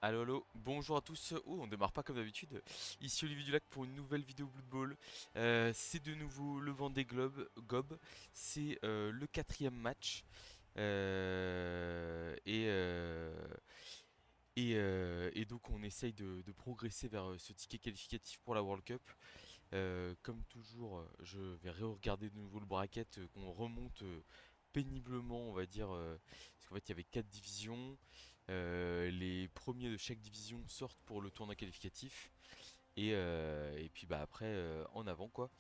Allo allo, bonjour à tous. Oh, on démarre pas comme d'habitude. Ici Olivier Dulac pour une nouvelle vidéo Blood Bowl. C'est de nouveau le Vendée Globe, Gob. C'est le quatrième match. Euh, et, euh, et donc on essaye de progresser vers ce ticket qualificatif pour la World Cup. Comme toujours, je vais regarder de nouveau le bracket, qu'on remonte péniblement, on va dire, parce qu'en fait il y avait 4 divisions. Les premiers de chaque division sortent pour le tournoi qualificatif. Et puis bah après, en avant quoi.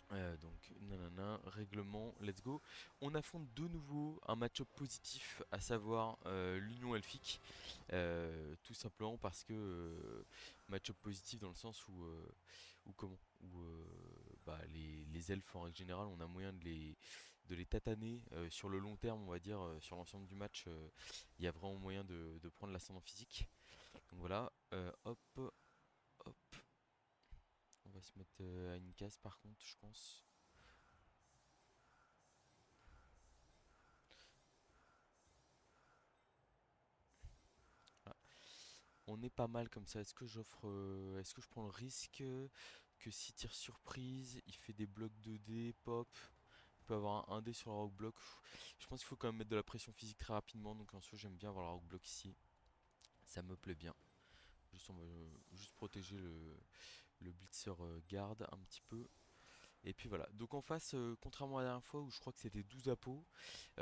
Donc nanana, règlement, let's go. On affronte de nouveau un match-up positif, à savoir l'Union Elfique. Tout simplement parce que match-up positif dans le sens où comment où bah, les elfes en règle générale, on a moyen de les tataner sur le long terme, on va dire, sur l'ensemble du match. Il y a vraiment moyen de prendre l'ascendant physique. Donc voilà, hop, hop. On va se mettre à une case par contre, je pense. Voilà. On est pas mal comme ça. Est-ce que je prends le risque que si tire surprise, il fait des blocs 2D, pop, il peut avoir un dé sur la rock block. Je pense qu'il faut quand même mettre de la pression physique très rapidement. Donc en soi, j'aime bien avoir la rock block ici. Ça me plaît bien. Juste, on va juste protéger le blitzer garde un petit peu. Et puis voilà. Donc en face, contrairement à la dernière fois où je crois que c'était 12 appos,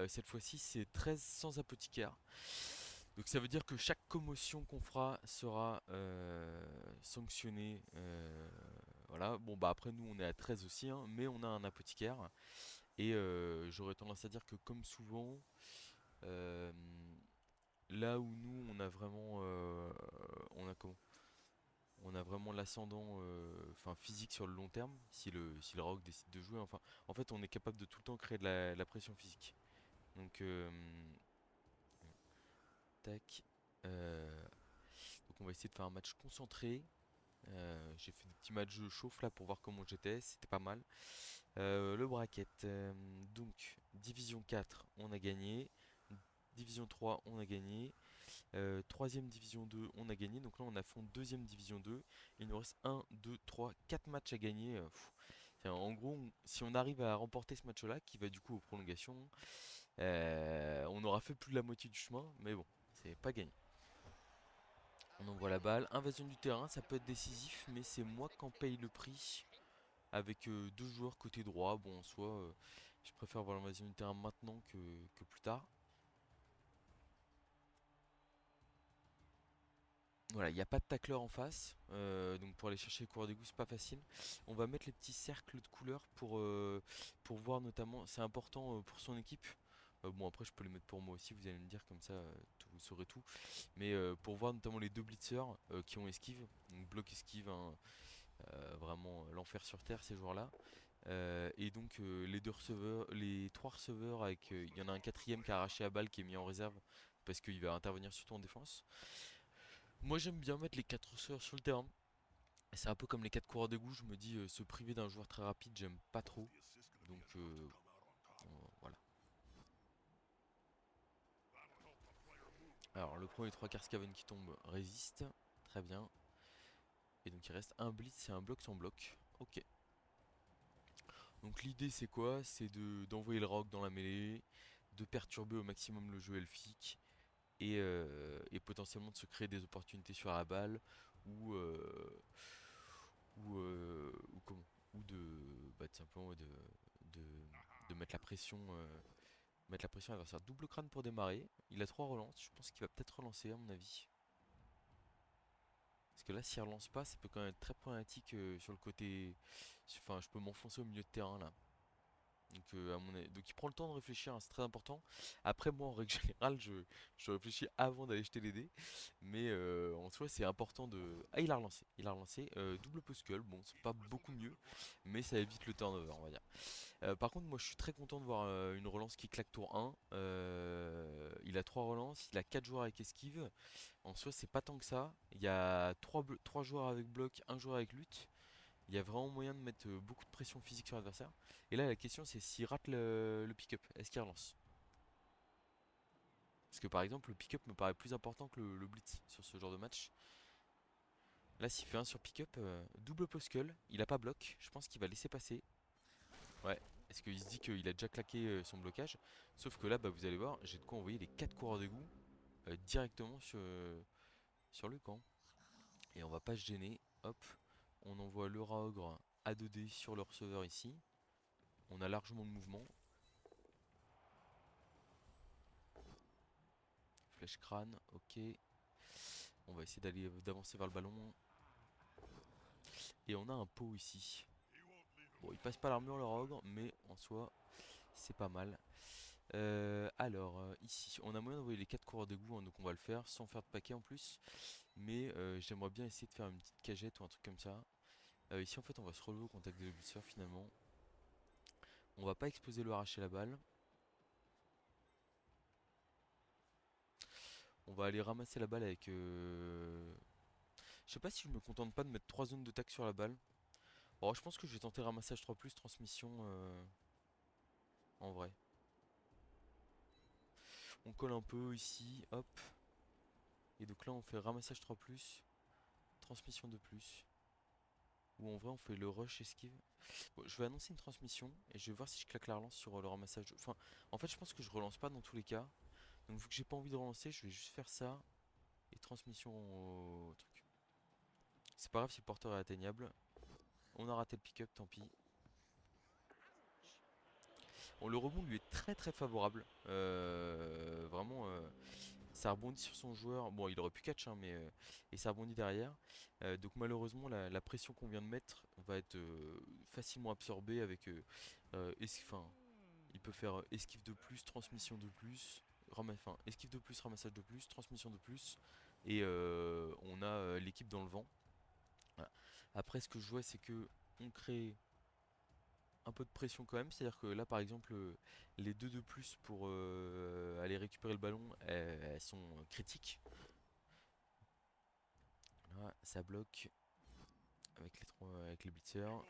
cette fois-ci c'est 13 sans apothicaire. Donc ça veut dire que chaque commotion qu'on fera sera sanctionnée. Voilà. Bon bah après nous on est à 13 aussi, hein, mais on a un apothicaire. Et j'aurais tendance à dire que comme souvent, euh, là où nous on a vraiment, on a comment? On a vraiment l'ascendant, enfin physique sur le long terme. Si le rock décide de jouer, enfin, en fait on est capable de tout le temps créer de la pression physique. Donc tac. Euh, donc on va essayer de faire un match concentré. J'ai fait des petits matchs de chauffe là pour voir comment j'étais, c'était pas mal. Le bracket, donc Division 4 on a gagné, Division 3 on a gagné, troisième Division 2 on a gagné, donc là on affronte deuxième Division 2, il nous reste un 2 3 4 matchs à gagner. En gros, si on arrive à remporter ce match là, qui va du coup aux prolongations, on aura fait plus de la moitié du chemin, mais bon, c'est pas gagné. On envoie la balle, invasion du terrain, ça peut être décisif, mais c'est moi qui en paye le prix. Avec deux joueurs côté droit, bon en soi, je préfère voir l'invasion du terrain maintenant que plus tard. Voilà, il n'y a pas de tacleur en face, donc pour aller chercher les coureurs d'égout c'est pas facile. On va mettre les petits cercles de couleurs pour voir notamment, c'est important pour son équipe. Bon après je peux les mettre pour moi aussi, vous allez me dire comme ça, vous saurez tout. Mais pour voir notamment les deux blitzers qui ont esquive, donc bloc esquive, hein, vraiment l'enfer sur terre ces joueurs-là. Et donc les deux receveurs, les trois receveurs avec, il y en a un quatrième qui a arraché la balle qui est mis en réserve parce qu'il va intervenir surtout en défense. Moi j'aime bien mettre les quatre receveurs sur le terrain. C'est un peu comme les quatre coureurs d'égout, je me dis se priver d'un joueur très rapide, j'aime pas trop. Donc voilà. Alors le premier trois quarts Scaven qui tombe résiste, très bien. Et donc il reste un blitz et un bloc sans bloc. Ok. Donc l'idée c'est quoi? C'est d'envoyer le rock dans la mêlée, de perturber au maximum le jeu elfique et potentiellement de se créer des opportunités sur la balle ou ou comment ou de bah, tout simplement de, de mettre la pression à l'adversaire. Double crâne pour démarrer. Il a trois relances. Je pense qu'il va peut-être relancer à mon avis. Parce que là, s'il relance pas, ça peut quand même être très problématique sur le côté. Enfin, je peux m'enfoncer au milieu de terrain là. Donc il prend le temps de réfléchir, hein, c'est très important. Après moi en règle générale je réfléchis avant d'aller jeter les dés. Mais en soi c'est important de... Ah il a relancé, double post-skull, bon c'est pas beaucoup mieux. Mais ça évite le turnover on va dire. Par contre moi je suis très content de voir une relance qui claque tour 1. Il a 3 relances, il a 4 joueurs avec esquive. En soi c'est pas tant que ça. Il y a 3 joueurs avec bloc, un joueur avec lutte. Il y a vraiment moyen de mettre beaucoup de pression physique sur l'adversaire. Et là, la question, c'est s'il rate le pick-up, est-ce qu'il relance? Parce que par exemple, le pick-up me paraît plus important que le blitz sur ce genre de match. Là, s'il fait un sur pick-up, double poscull, il a pas bloc. Je pense qu'il va laisser passer. Ouais, est-ce qu'il se dit qu'il a déjà claqué son blocage. Sauf que là, bah, vous allez voir, j'ai de quoi envoyer les 4 coureurs d'égout directement sur le camp. Et on va pas se gêner. Hop, on envoie le rat ogre à 2D sur le receveur ici. On a largement de mouvement. Flèche crâne, ok. On va essayer d'avancer vers le ballon. Et on a un pot ici. Bon, il passe pas l'armure le rat ogre, mais en soi, c'est pas mal. Ici, on a moyen d'envoyer les 4 coureurs d'égout, hein, donc on va le faire sans faire de paquet en plus. Mais j'aimerais bien essayer de faire une petite cagette ou un truc comme ça. Ici, en fait, on va se relever au contact de l'obuseur finalement. On va pas exposer le arracher la balle. On va aller ramasser la balle avec... Je sais pas si je me contente pas de mettre 3 zones de tac sur la balle. Bon, je pense que je vais tenter ramassage 3+, transmission en vrai. On colle un peu ici, hop. Et donc là, on fait ramassage 3+, transmission 2+. Ou en vrai, on fait le rush esquive. Bon, je vais annoncer une transmission et je vais voir si je claque la relance sur le ramassage. Enfin, en fait, je pense que je relance pas dans tous les cas. Donc, vu que j'ai pas envie de relancer, je vais juste faire ça et transmission au truc. C'est pas grave si le porteur est atteignable. On a raté le pick-up, tant pis. Bon, le rebond lui est très très favorable. Vraiment, ça rebondit sur son joueur. Bon, il aurait pu catch, hein, mais et ça rebondit derrière. Donc malheureusement, la pression qu'on vient de mettre va être facilement absorbée avec. Enfin, il peut faire esquive de plus, transmission de plus, enfin esquive de plus, ramassage de plus, transmission de plus, et on a l'équipe dans le vent. Voilà. Après, ce que je vois, c'est que on crée un peu de pression quand même. C'est-à-dire que là, par exemple, les deux de plus pour aller récupérer le ballon, elles sont critiques. Là, ça bloque avec les blitzers.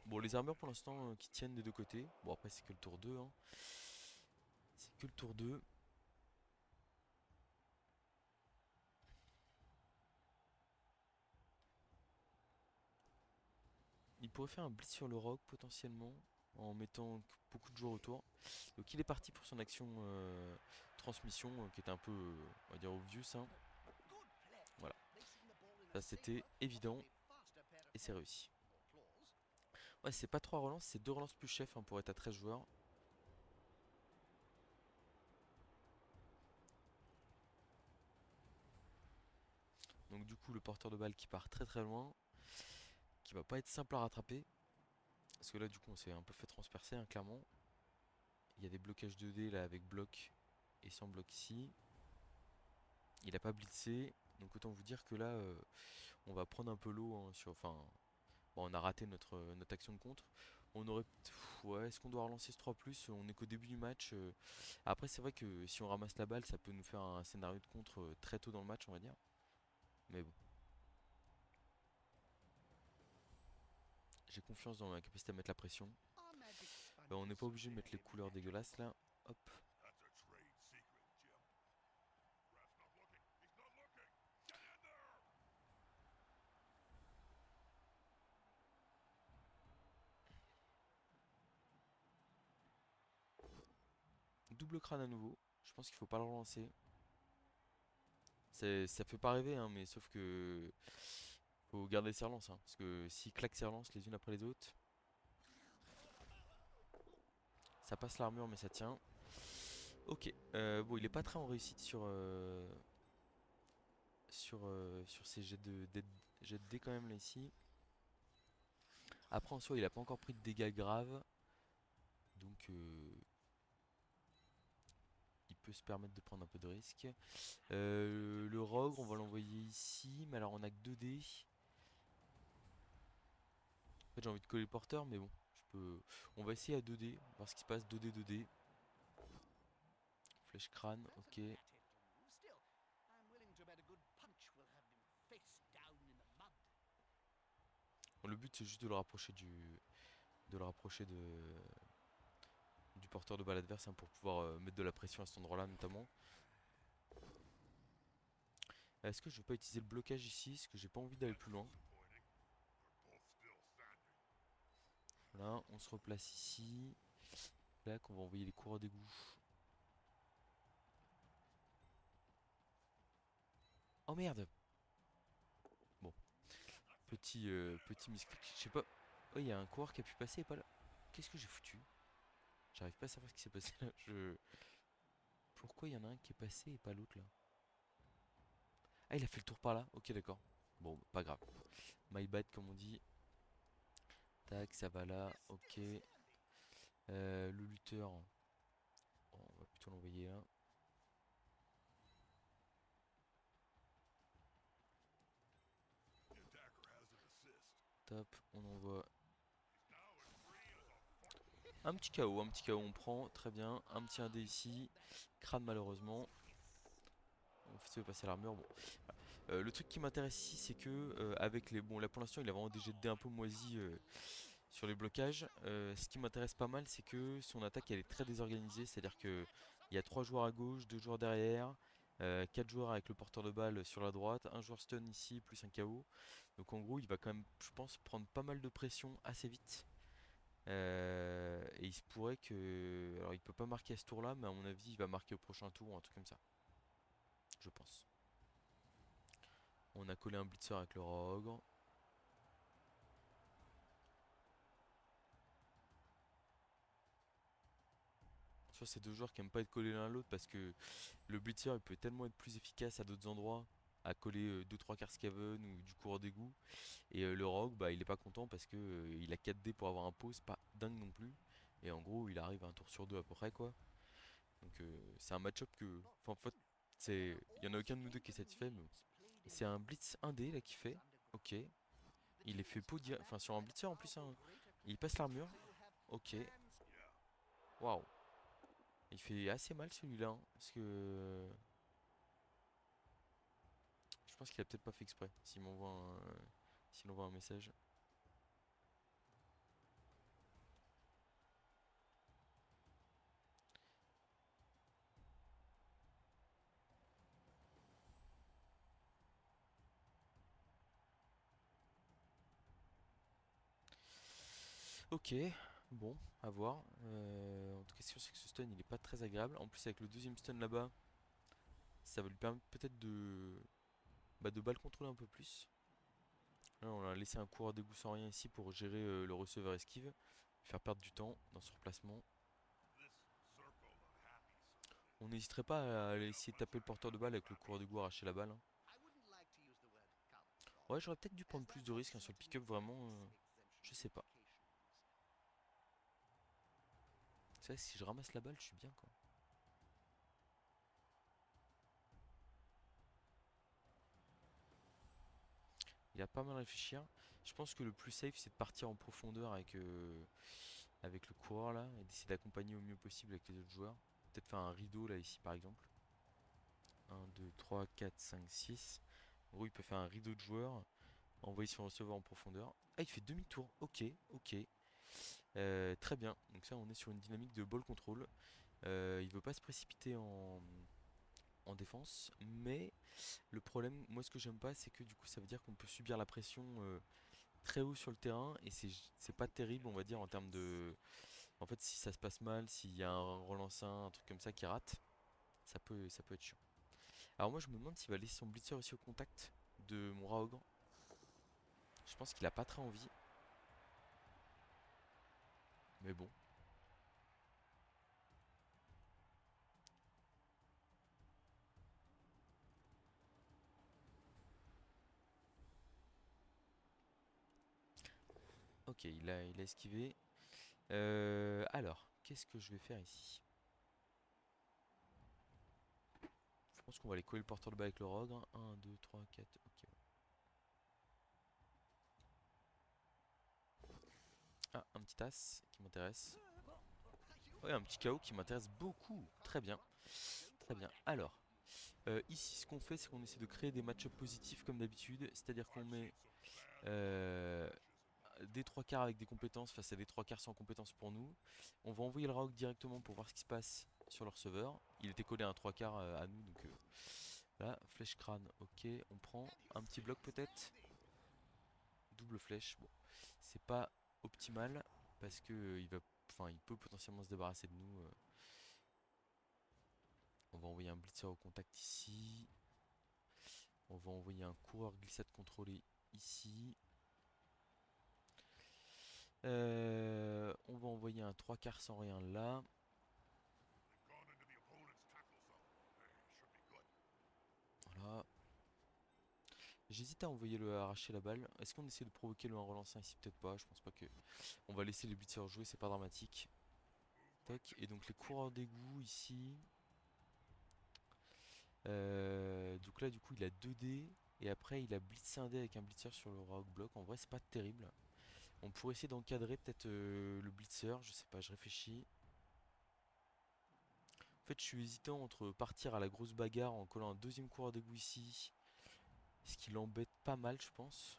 Bon, les armures pour l'instant qui tiennent des deux côtés. Bon, après, c'est que le tour 2, hein. C'est que le tour 2. Il pourrait faire un blitz sur le rock potentiellement en mettant beaucoup de joueurs autour. Donc il est parti pour son action transmission qui était un peu, on va dire, obvious, hein. Voilà, ça c'était évident et c'est réussi. Ouais, c'est pas 3 relances, c'est 2 relances plus chef, hein, pour être à 13 joueurs. Donc du coup le porteur de balle qui part très très loin, qui va pas être simple à rattraper. Parce que là du coup on s'est un peu fait transpercer, hein, clairement. Il y a des blocages 2D là avec bloc et sans bloc ici. Il a pas blitzé, donc autant vous dire que là on va prendre un peu l'eau, hein, enfin, bon, on a raté notre action de contre. On aurait... Ouais, est-ce qu'on doit relancer ce 3+? On est qu'au début du match. Après, c'est vrai que si on ramasse la balle, ça peut nous faire un scénario de contre très tôt dans le match, on va dire. Mais bon, j'ai confiance dans ma capacité à mettre la pression. On n'est pas obligé de mettre les couleurs dégueulasses là. Hop. Double crâne à nouveau. Je pense qu'il faut pas le relancer. Ça fait pas rêver, hein, mais sauf que faut garder ses relances, hein, parce que s'il claque ses relances les unes après les autres, ça passe l'armure mais ça tient. Ok, bon il est pas très en réussite sur ses jets de dés quand même là ici. Après en soi il a pas encore pris de dégâts graves, donc il peut se permettre de prendre un peu de risque. Le rogue on va l'envoyer ici, mais alors on a que 2 dés. En fait j'ai envie de coller le porteur mais bon, on va essayer à 2 dés, voir ce qui se passe, 2 dés 2 dés. Flèche crâne, ok. Bon, le but c'est juste de le rapprocher de le rapprocher du porteur de balle adverse, hein, pour pouvoir mettre de la pression à cet endroit là notamment. Est-ce que je vais pas utiliser le blocage ici? Parce que j'ai pas envie d'aller plus loin. Voilà, on se replace ici. Là, qu'on va envoyer les coureurs d'égout. Oh merde! Bon, petit misclic. Je sais pas. Oh, il y a un coureur qui a pu passer et pas là. Qu'est-ce que j'ai foutu? J'arrive pas à savoir ce qui s'est passé là. Pourquoi il y en a un qui est passé et pas l'autre là? Ah, il a fait le tour par là. Ok, d'accord. Bon, pas grave. My bad, comme on dit. Tac, ça va là. Ok. Le lutteur. Bon, on va plutôt l'envoyer là. Top, on envoie un petit KO on prend, très bien. Un petit 1D ici, crâne malheureusement. On fait passer l'armure, bon. Le truc qui m'intéresse ici, c'est que avec les... Bon, là pour l'instant, il a vraiment des jets de dés un peu moisis sur les blocages. Ce qui m'intéresse pas mal, c'est que son attaque, elle est très désorganisée. C'est-à-dire que il y a 3 joueurs à gauche, 2 joueurs derrière, 4 joueurs avec le porteur de balle sur la droite, un joueur stun ici, plus un KO. Donc en gros, il va quand même, je pense, prendre pas mal de pression assez vite. Et il se pourrait que... Alors il peut pas marquer à ce tour là, mais à mon avis il va marquer au prochain tour ou un truc comme ça. Je pense. On a collé un blitzer avec le Rogre. Sur ces deux joueurs qui aiment pas être collés l'un à l'autre parce que le blitzer il peut tellement être plus efficace à d'autres endroits, à coller 2-3 quarts Skaven ou du coureur d'égout. Et le Rogue bah il est pas content parce que il a 4 dés pour avoir un pot, c'est pas dingue non plus. Et en gros il arrive à un tour sur deux à peu près quoi. Donc c'est un match-up que. Enfin, en fait, il y en a aucun de nous deux qui est satisfait. Mais c'est un blitz 1D là qui fait. Ok. Il est fait enfin sur un blitzer en plus. Hein. Il passe l'armure. Ok. Waouh. Il fait assez mal celui-là. Hein, parce que. Je pense qu'il a peut-être pas fait exprès. S'il envoie un message. Ok. Bon, à voir. En tout cas, ce c'est que ce stun il est pas très agréable. En plus, avec le deuxième stun là-bas, ça va lui permettre peut-être de balle contrôler un peu plus. Là, on a laissé un coureur d'égout sans rien ici pour gérer le receveur esquive, faire perdre du temps dans ce replacement. On n'hésiterait pas à aller essayer de taper le porteur de balle avec le coureur d'égout arracher la balle. Hein. Ouais, j'aurais peut-être dû prendre plus de risques hein, sur le pick-up, vraiment. Je sais pas. C'est vrai que si je ramasse la balle, je suis bien quoi. Il a pas mal à réfléchir. Je pense que le plus safe, c'est de partir en profondeur avec le coureur là et d'essayer d'accompagner au mieux possible avec les autres joueurs. Peut-être faire un rideau là ici par exemple. Un, 2, 3, 4, 5, 6. En gros, il peut faire un rideau de joueurs, envoyer son receveur en profondeur. Ah, il fait demi-tour. Ok, ok. Très bien. Donc ça, on est sur une dynamique de ball control. Il veut pas se précipiter en défense, mais le problème, moi, ce que j'aime pas, c'est que du coup, ça veut dire qu'on peut subir la pression très haut sur le terrain et c'est pas terrible, on va dire, en termes de. En fait, si ça se passe mal, s'il y a un relancin, un truc comme ça qui rate, ça peut être chiant. Alors moi, je me demande s'il va laisser son blitzer aussi au contact de mon Raogre. Je pense qu'il a pas très envie. Mais bon. Ok, il a esquivé. Alors, qu'est-ce que je vais faire ici? Je pense qu'on va aller coller le porteur de balle avec le Rogre. Un, 2, 3, 4. Ok. Ah, un petit as qui m'intéresse. Ouais, un petit KO qui m'intéresse beaucoup. Très bien. Très bien. Alors, ici, ce qu'on fait, c'est qu'on essaie de créer des match-ups positifs comme d'habitude. C'est-à-dire qu'on met euh, des trois quarts avec des compétences face à des trois quarts sans compétences pour nous. On va envoyer le Rauk directement pour voir ce qui se passe sur le receveur. Il était collé à un trois quarts à nous, donc Là, flèche crâne, ok, on prend un petit bloc peut-être. Double flèche, bon, c'est pas optimal parce que il peut potentiellement se débarrasser de nous. On va envoyer un blitzer au contact ici. On va envoyer un coureur glissade contrôlé ici. On va envoyer un 3 quarts sans rien là. Voilà. J'hésite à envoyer le arracher la balle. Est-ce qu'on essaie de provoquer le 1 relançant ici? Peut-être pas, je pense pas que. On va laisser les blitzers jouer, c'est pas dramatique. Tac, et donc les coureurs d'égout ici. Donc là, du coup, il a 2 dés. Et après, il a blitzé un dé avec un blitzer sur le rock block. En vrai, c'est pas terrible. On pourrait essayer d'encadrer peut-être le blitzer. Je sais pas, je réfléchis. En fait, je suis hésitant entre partir à la grosse bagarre en collant un deuxième coureur d'égout ici. Ce qui l'embête pas mal, je pense.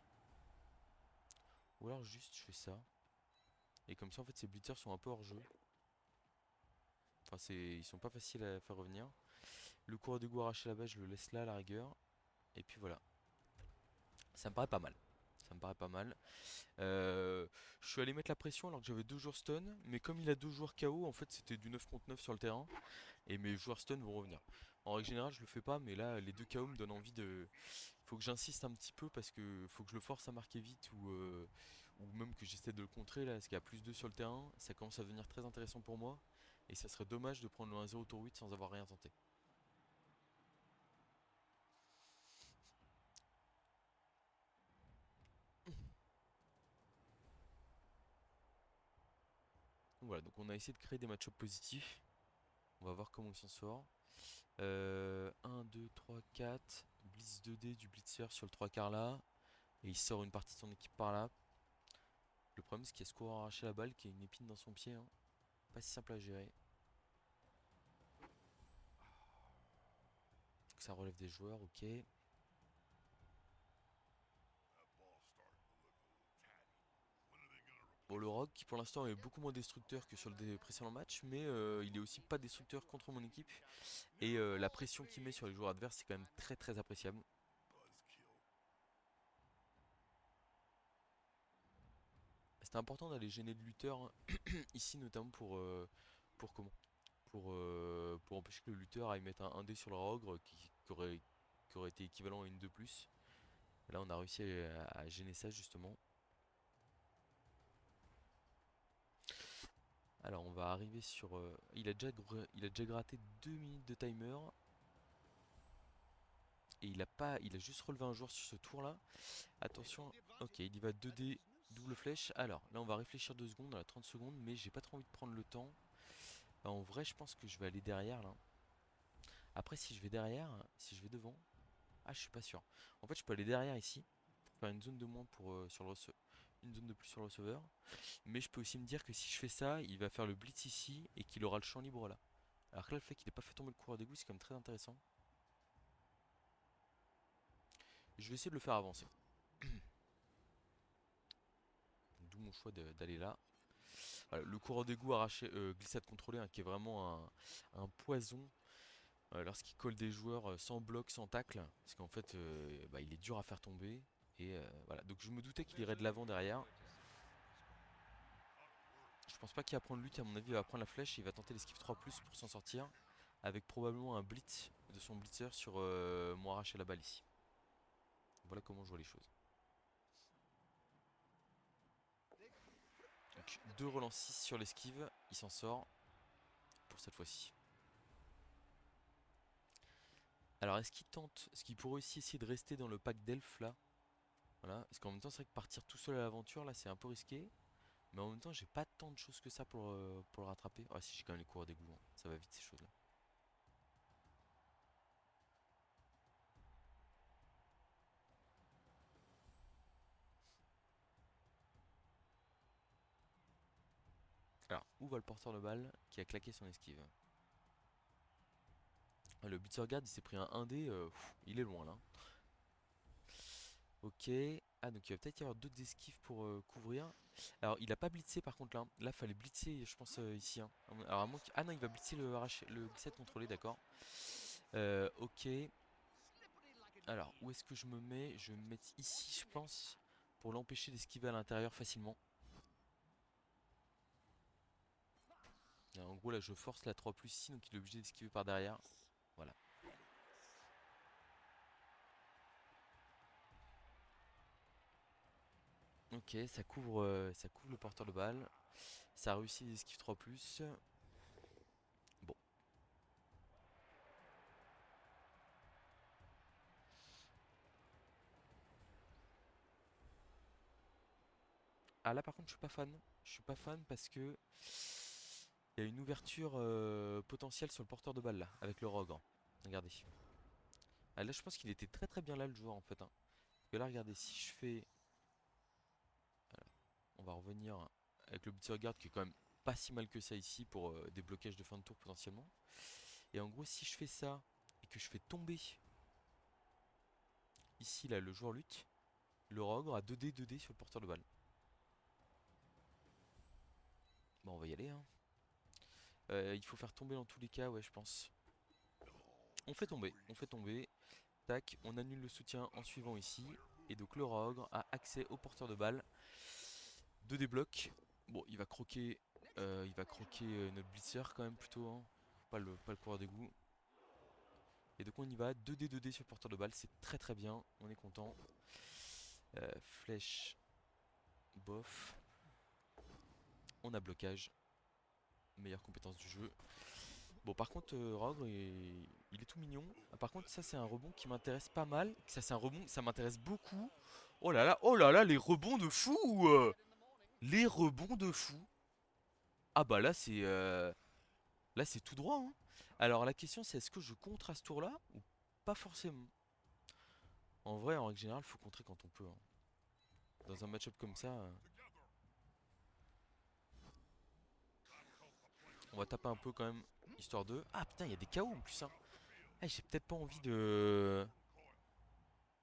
Ou alors juste, je fais ça. Et comme ça, en fait, ces blitzers sont un peu hors jeu. Enfin, ils sont pas faciles à faire revenir. Le coureur d'égout arraché là-bas, je le laisse là à la rigueur. Et puis voilà. Ça me paraît pas mal. Ça me paraît pas mal. Je suis allé mettre la pression alors que j'avais 2 joueurs stun. Mais comme il a 2 joueurs KO, en fait, c'était du 9 contre 9 sur le terrain. Et mes joueurs stun vont revenir. En règle générale, je le fais pas. Mais là, les 2 KO me donnent envie de. Faut que j'insiste un petit peu parce que faut que je le force à marquer vite ou même que j'essaie de le contrer là. Parce qu'il y a +2 sur le terrain. Ça commence à devenir très intéressant pour moi. Et ça serait dommage de prendre le 1-0 tour 8 sans avoir rien tenté. Donc voilà, donc on a essayé de créer des match-ups positifs. On va voir comment il s'en sort. 1, 2, 3, 4. Blitz 2D du blitzer sur le 3 quarts là. Et il sort une partie de son équipe par là. Le problème c'est qu'il y a ce coureur arraché la balle qui a une épine dans son pied, hein. Pas si simple à gérer. Donc ça relève des joueurs, ok. Bon, le rogue qui pour l'instant est beaucoup moins destructeur que sur le précédent match, mais il est aussi pas destructeur contre mon équipe. Et la pression qu'il met sur les joueurs adverses c'est quand même très très appréciable. C'était important d'aller gêner le lutteur hein, ici notamment pour comment pour empêcher que le lutteur aille mettre un dé sur le ogre qui aurait été équivalent à une de plus. Là on a réussi à gêner ça justement. Alors on va arriver sur... il a déjà gratté 2 minutes de timer. Et il a juste relevé un joueur sur ce tour là. Attention, ok il y va 2D double flèche. Alors là on va réfléchir 2 secondes, on a 30 secondes mais j'ai pas trop envie de prendre le temps. Bah, en vrai je pense que je vais aller derrière là. Après si je vais derrière, si je vais devant, ah je suis pas sûr. En fait je peux aller derrière ici, pour faire une zone de moins pour, sur le une zone de plus sur le receveur. Mais je peux aussi me dire que si je fais ça, il va faire le blitz ici et qu'il aura le champ libre là. Alors que là le fait qu'il ait pas fait tomber le coureur d'égout c'est quand même très intéressant. Je vais essayer de le faire avancer. D'où mon choix d'aller là. Voilà, le coureur d'égout arraché, glissade contrôlée hein, qui est vraiment un poison lorsqu'il colle des joueurs sans bloc, sans tacle. Parce qu'en fait bah, il est dur à faire tomber. Et voilà, donc je me doutais qu'il irait de l'avant derrière. Je pense pas qu'il va prendre lutte, à mon avis il va prendre la flèche et il va tenter l'esquive 3 pour s'en sortir. Avec probablement un blitz de son blitzer sur mon arraché la balle ici. Voilà comment je vois les choses. Donc 2 relance 6 sur l'esquive, il s'en sort pour cette fois-ci. Alors est-ce qu'il tente, est-ce qu'il pourrait aussi essayer de rester dans le pack d'elfes là? Voilà, parce qu'en même temps c'est vrai que partir tout seul à l'aventure là c'est un peu risqué. Mais en même temps j'ai pas tant de choses que ça pour le rattraper. Ah si j'ai quand même les cours d'égout, hein. Ça va vite ces choses là. Alors où va le porteur de balle qui a claqué son esquive? Ah, le blitzer guard il s'est pris un 1D, il est loin là. Ok. Ah donc il va peut-être y avoir d'autres esquives pour couvrir. Alors il a pas blitzé par contre là. Là fallait blitzer je pense ici hein. Alors à moins ah non il va blitzer le glissade contrôlé d'accord. Ok. Alors, où est-ce que je me mets? Je vais me mettre ici, je pense, pour l'empêcher d'esquiver à l'intérieur facilement. En gros, là, je force la 3+ ici, donc il est obligé d'esquiver par derrière. Voilà. Ok, ça couvre le porteur de balle. Ça a réussi les esquives 3+. Bon. Ah là, par contre, je suis pas fan. Je suis pas fan parce que il y a une ouverture potentielle sur le porteur de balle là, avec le rogue, hein. Regardez. Ah, là, je pense qu'il était très très bien là le joueur en fait, hein. Parce que là, regardez, si je fais. On va revenir avec le petit regard qui est quand même pas si mal que ça ici pour des blocages de fin de tour potentiellement. Et en gros, si je fais ça et que je fais tomber ici là le joueur lutte, le rogue aura 2D sur le porteur de balle. Bon, on va y aller, hein. Il faut faire tomber dans tous les cas, ouais, je pense. On fait tomber, on fait tomber. Tac, on annule le soutien en suivant ici. Et donc le Rogue a accès au porteur de balle. 2 déblocs. Bon, il va croquer notre blitzer quand même plutôt, hein. Pas le coureur d'égout. Et donc on y va, 2D sur le porteur de balle, c'est très très bien, on est content. Flèche, bof. On a blocage, meilleure compétence du jeu. Bon, par contre, Rogue, il est tout mignon. Ah, par contre, ça c'est un rebond qui m'intéresse pas mal. Ça c'est un rebond, ça m'intéresse beaucoup. Oh là là, les rebonds de fou, les rebonds de fou. Ah bah là c'est tout droit, hein. Alors la question c'est est-ce que je contre à ce tour-là ou pas forcément. En vrai, en règle générale, faut contrer quand on peut, hein. Dans un match-up comme ça, on va taper un peu quand même, histoire de. Ah putain, il y a des KO en plus, hein. Ah, j'ai peut-être pas envie de.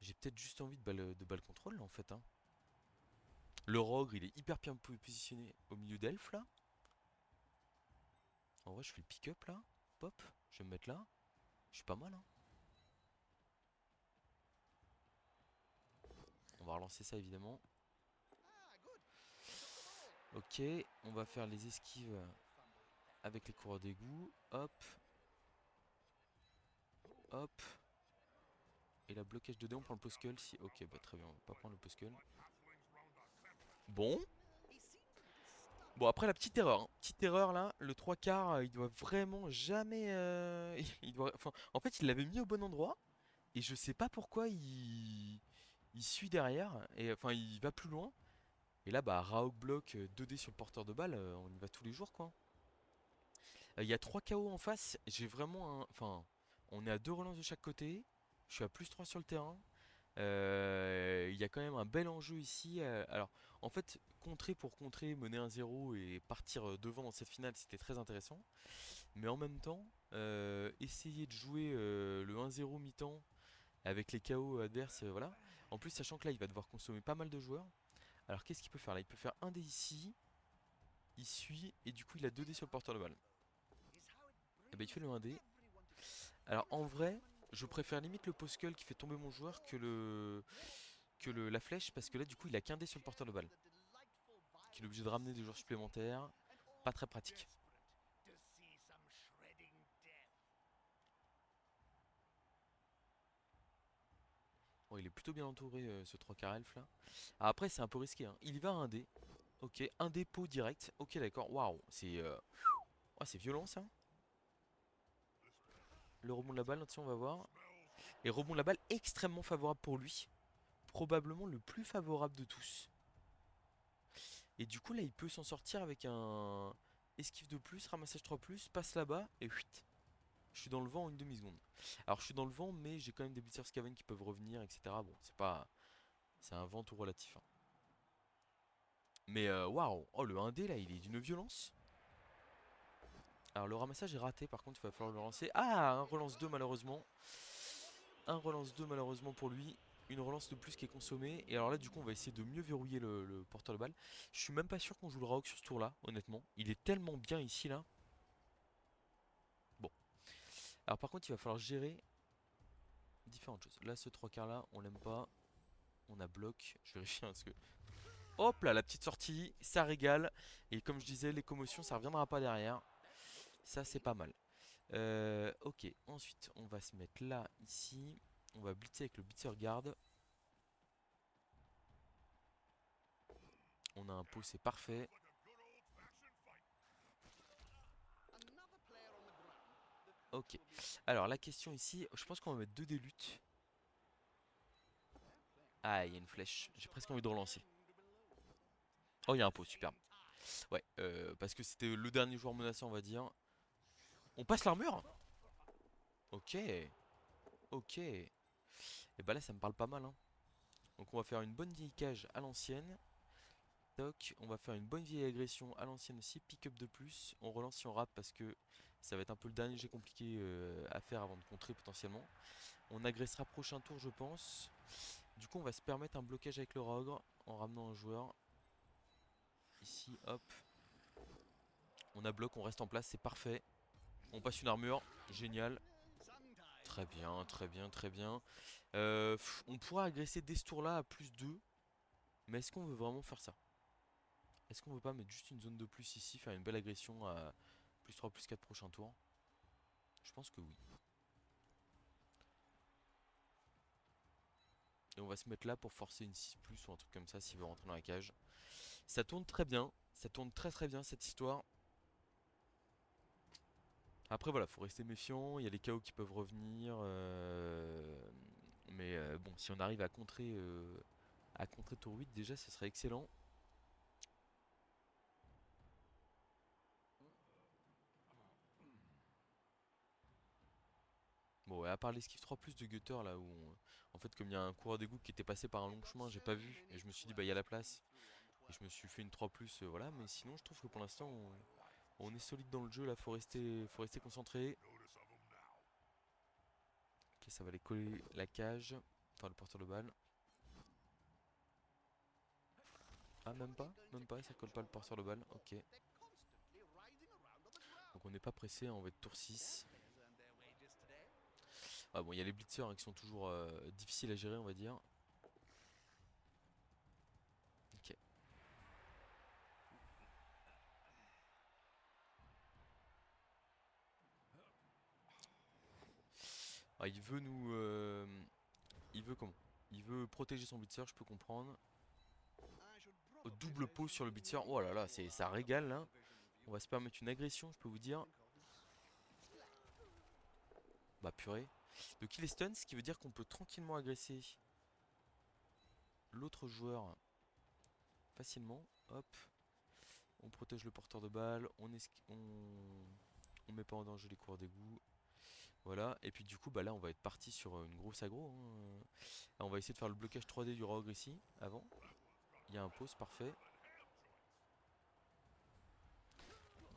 J'ai peut-être juste envie de balle contrôle là, en fait, hein. Le rogue, il est hyper bien positionné au milieu d'elf là. En vrai, je fais le pick-up là. Pop, je vais me mettre là. Je suis pas mal, hein. On va relancer ça évidemment. Ok, on va faire les esquives avec les coureurs d'égout. Hop, hop. Et la blocage de dé, on prend le poskull si. Ok, bah très bien, on va pas prendre le poskull. Bon. Bon, après la petite erreur, hein. Petite erreur là, le 3 quarts, il doit vraiment jamais. Il doit. Enfin, en fait, il l'avait mis au bon endroit. Et je sais pas pourquoi il suit derrière. Et enfin, il va plus loin. Et là, bah, Raok bloc 2D sur le porteur de balle, on y va tous les jours quoi. Il y a 3 KO en face. J'ai vraiment un. Enfin, on est à 2 relances de chaque côté. Je suis à +3 sur le terrain. Il y a quand même un bel enjeu ici. Alors, en fait, contrer pour contrer, mener 1-0 et partir devant dans cette finale, c'était très intéressant. Mais en même temps, essayer de jouer le 1-0 mi-temps avec les KO adverses, voilà. En plus, sachant que là, il va devoir consommer pas mal de joueurs. Alors, qu'est-ce qu'il peut faire là? Il peut faire un dé ici, il suit, et du coup, il a 2 dés sur le porteur de balle. Et ben, il fait le 1 dé. Alors, en vrai, je préfère limite le poskull qui fait tomber mon joueur la flèche, parce que là, du coup, il a qu'un dé sur le porteur de balle. Qu'il est obligé de ramener des joueurs supplémentaires. Pas très pratique. Bon, il est plutôt bien entouré, ce 3 quarts elf là. Ah, après, c'est un peu risqué, hein. Il y va à un dé. Ok, un dépôt direct. Ok, d'accord. Waouh, c'est violent ça. Le rebond de la balle, attention, on va voir. Et rebond de la balle extrêmement favorable pour lui. Probablement le plus favorable de tous. Et du coup, là, il peut s'en sortir avec un esquive de plus, ramassage 3+, passe là-bas et huit. Je suis dans le vent en une demi-seconde. Alors, je suis dans le vent, mais j'ai quand même des blitzers Skaven qui peuvent revenir, etc. Bon, c'est pas. C'est un vent tout relatif, hein. Mais waouh! Oh, le 1D là, il est d'une violence. Alors, le ramassage est raté, par contre, il va falloir le relancer. Ah, un relance 2 malheureusement. Un relance 2 malheureusement pour lui. Une relance de plus qui est consommée. Et alors là, du coup, on va essayer de mieux verrouiller le porteur de balle. Je suis même pas sûr qu'on joue le Raok sur ce tour là, honnêtement. Il est tellement bien ici là. Bon. Alors par contre, il va falloir gérer différentes choses. Là, ce 3 quarts là, on l'aime pas. On a bloc. Je vérifie hein, parce que. Hop là, la petite sortie, ça régale. Et comme je disais, les commotions, ça reviendra pas derrière. Ça, c'est pas mal. Ok, ensuite, on va se mettre là, ici. On va blitzer avec le blitzer guard. On a un pot, c'est parfait. Ok. Alors, la question ici, je pense qu'on va mettre 2 dés lutte. Ah, il y a une flèche. J'ai presque envie de relancer. Oh, il y a un pot, superbe. Ouais, parce que c'était le dernier joueur menacé, on va dire. On passe l'armure. Ok, ok. Et bah là, ça me parle pas mal. Hein. Donc, on va faire une bonne vieille cage à l'ancienne. Toc, on va faire une bonne vieille agression à l'ancienne aussi. Pick-up de plus. On relance si on rate parce que ça va être un peu le dernier jet compliqué à faire avant de contrer potentiellement. On agressera prochain tour, je pense. Du coup, on va se permettre un blocage avec le Rogre en ramenant un joueur. Ici, hop. On a bloc, on reste en place, c'est parfait. On passe une armure, génial. Très bien, très bien, très bien. On pourra agresser dès ce tour-là à plus 2. Mais est-ce qu'on veut vraiment faire ça? Est-ce qu'on veut pas mettre juste une zone de plus ici, faire une belle agression à plus 3, plus 4 prochains tours? Je pense que oui. Et on va se mettre là pour forcer une 6 plus ou un truc comme ça s'il veut rentrer dans la cage. Ça tourne très bien, ça tourne très très bien cette histoire. Après voilà, faut rester méfiant, il y a les KO qui peuvent revenir. Mais bon, si on arrive à contrer tour 8 déjà, ce serait excellent. Bon, ouais, à part l'esquive 3 plus de Gutter là où en fait comme il y a un coureur d'égout qui était passé par un long chemin, j'ai pas vu et je me suis dit bah il y a la place et je me suis fait une 3 plus voilà, mais sinon je trouve que pour l'instant on est solide dans le jeu là, faut rester concentré. Ok, ça va aller coller la cage, enfin le porteur de balle. Ah même pas, ça colle pas le porteur de balle, ok. Donc on n'est pas pressé, hein, on va être tour 6. Ah bon, il y a les blitzers hein, qui sont toujours difficiles à gérer on va dire. Ok. Ah, il veut nous... il veut comment? Il veut protéger son blitzer, je peux comprendre. Double pot sur le blitzer. Oh là là, ça régale là. On va se permettre une agression, je peux vous dire. Bah purée. Donc il est stun, ce qui veut dire qu'on peut tranquillement agresser l'autre joueur facilement. Hop. On protège le porteur de balle. On met pas en danger les coureurs d'égout. Voilà. Et puis du coup, bah là, on va être parti sur une grosse aggro. Hein. Là, on va essayer de faire le blocage 3D du Rogue ici, avant. Il y a un pause, parfait.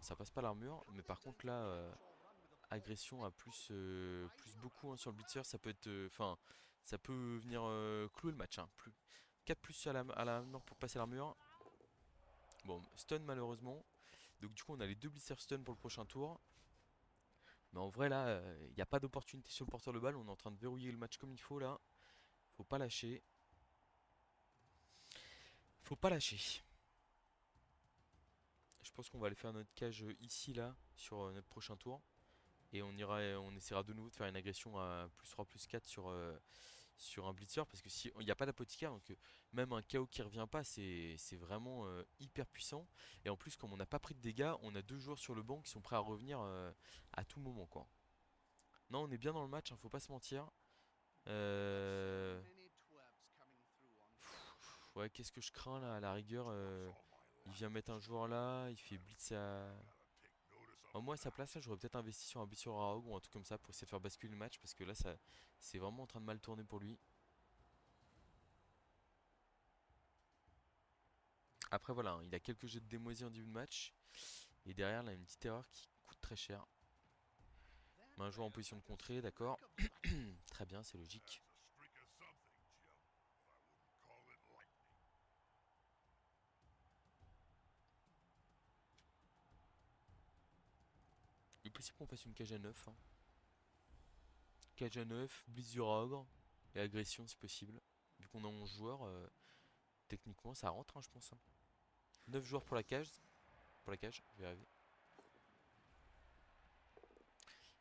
Ça passe pas l'armure, mais par contre là, agression à plus beaucoup hein, sur le blitzer, ça peut être, enfin, ça peut venir clouer le match. Hein. 4 plus à la mort pour passer l'armure. Bon, stun malheureusement. Donc du coup, on a les 2 blitzers stun pour le prochain tour. Mais en vrai là, il n'y a pas d'opportunité sur le porteur de balle. On est en train de verrouiller le match comme il faut là. Faut pas lâcher. Faut pas lâcher. Je pense qu'on va aller faire notre cage ici là sur notre prochain tour. Et on essaiera de nouveau de faire une agression à plus 3 plus 4 sur un blitzer. Parce que si il n'y a pas d'apothicaire, donc même un KO qui revient pas, c'est vraiment hyper puissant. Et en plus, comme on n'a pas pris de dégâts, on a 2 joueurs sur le banc qui sont prêts à revenir à tout moment quoi. Non, on est bien dans le match, hein, faut pas se mentir. Euh... Ouais, qu'est-ce que je crains là à la rigueur il vient mettre un joueur là, il fait blitz à. Moi à sa place là j'aurais peut-être investi sur un blitz sur Raog ou un truc comme ça pour essayer de faire basculer le match parce que là ça c'est vraiment en train de mal tourner pour lui. Après voilà, hein, il a quelques jets de démoisie en début de match. Et derrière là une petite erreur qui coûte très cher. Mais un joueur en position de contrer, d'accord. Très bien, c'est logique. Il est possible qu'on fasse une cage à 9. Hein. cage à 9, blitz du Rogre et agression si possible. Vu qu'on a 11 joueurs, techniquement ça rentre, hein, je pense, hein. 9 joueurs pour la cage. Pour la cage, je vais y arriver.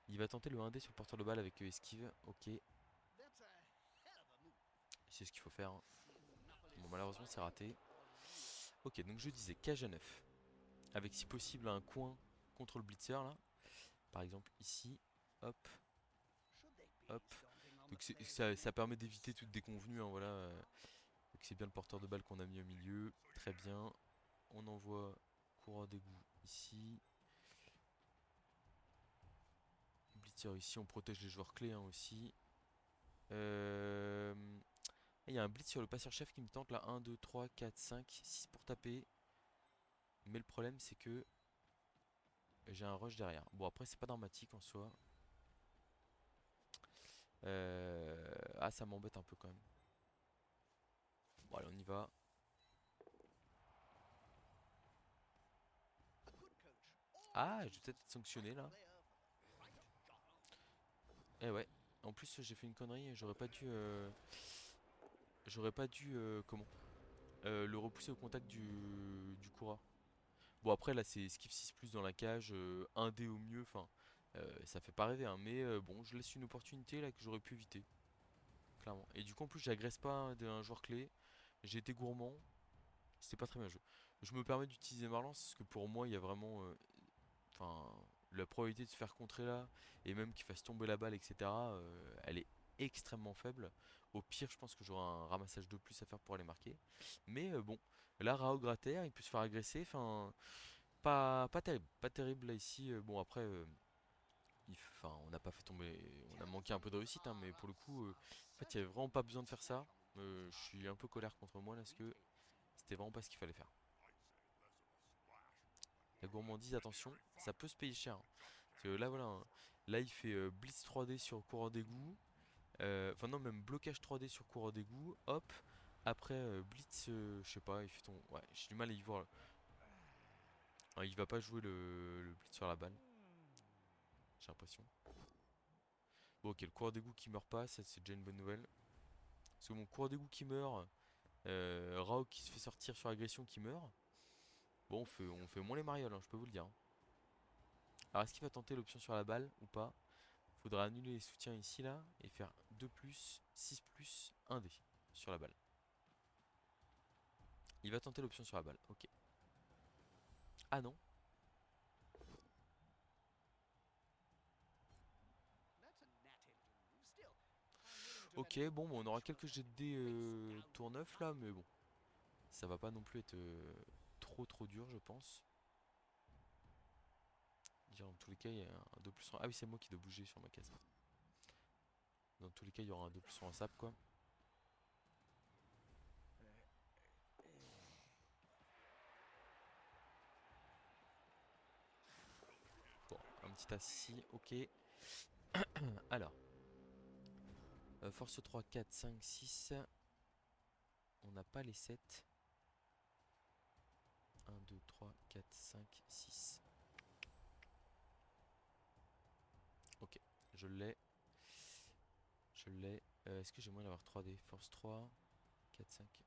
Il va tenter le 1D sur le porteur de balle avec esquive. Ok, c'est ce qu'il faut faire, hein. Bon, malheureusement c'est raté. Ok, donc je disais cage à 9. Avec si possible un coin contre le blitzer là. Par exemple ici. Hop, hop. Donc ça permet d'éviter toute déconvenue, hein, voilà. Donc c'est bien le porteur de balle qu'on a mis au milieu. Très bien. On envoie coureur d'égout ici. Blitzer ici, on protège les joueurs clés, hein, aussi. Il y a un blitz sur le passeur chef qui me tente là. 1, 2, 3, 4, 5, 6 pour taper. Mais le problème c'est que j'ai un rush derrière. Bon, après c'est pas dramatique en soi. Ah, ça m'embête un peu quand même. Bon, allez, on y va. Ah, je vais peut-être être sanctionné là. Eh ouais. En plus, j'ai fait une connerie. J'aurais pas dû. Comment le repousser au contact du coureur. Bon, après là, c'est skip 6 plus dans la cage. 1D au mieux. Enfin, ça fait pas rêver, hein. Mais bon, je laisse une opportunité là que j'aurais pu éviter. Clairement. Et du coup, en plus, j'agresse pas d'un joueur clé. J'ai été gourmand. C'était pas très bien joué. Je me permets d'utiliser ma lance parce que pour moi, il y a vraiment. Enfin, la probabilité de se faire contrer là, et même qu'il fasse tomber la balle, etc., elle est extrêmement faible. Au pire, je pense que j'aurai un ramassage de plus à faire pour aller marquer. Mais bon, là, Rao Grater, il peut se faire agresser. Enfin, pas terrible. Pas terrible là ici. Bon, après, enfin, on n'a pas fait tomber. On a manqué un peu de réussite, hein, mais pour le coup, en fait, il n'y avait vraiment pas besoin de faire ça. Je suis un peu colère contre moi là, parce que c'était vraiment pas ce qu'il fallait faire. La gourmandise, attention, ça peut se payer cher, hein. Parce que là, voilà, hein, là il fait blitz 3D sur coureur d'égout. Enfin, non, même blocage 3D sur coureur d'égout. Hop, après blitz, je sais pas, il fait ton. Ouais, j'ai du mal à y voir. Hein, il va pas jouer le blitz sur la balle, j'ai l'impression. Bon, ok, le coureur d'égout qui meurt pas, ça c'est déjà une bonne nouvelle. Parce que mon coureur d'égout qui meurt, Rao qui se fait sortir sur agression qui meurt. Bon, on fait moins les marioles, hein, je peux vous le dire, hein. Alors, est-ce qu'il va tenter l'option sur la balle ou pas? Faudra annuler les soutiens ici là et faire 2 plus, 6 plus, 1 dé sur la balle. Il va tenter l'option sur la balle, ok. Ah non. Ok, bon, on aura quelques jets de dés tour 9 là, mais bon. Ça va pas non plus être trop dur, je pense. Dans tous les cas, il y a un 2 plus en... Ah oui, c'est moi qui dois bouger sur ma case. Dans tous les cas, il y aura un 2 plus en sap quoi. Bon, un petit as ici, ok. Alors, force 3, 4, 5, 6. On n'a pas les 7. 1, 2, 3, 4, 5, 6. Ok, je l'ai. Je l'ai. Est-ce que j'ai moyen d'avoir 3D? Force 3, 4, 5.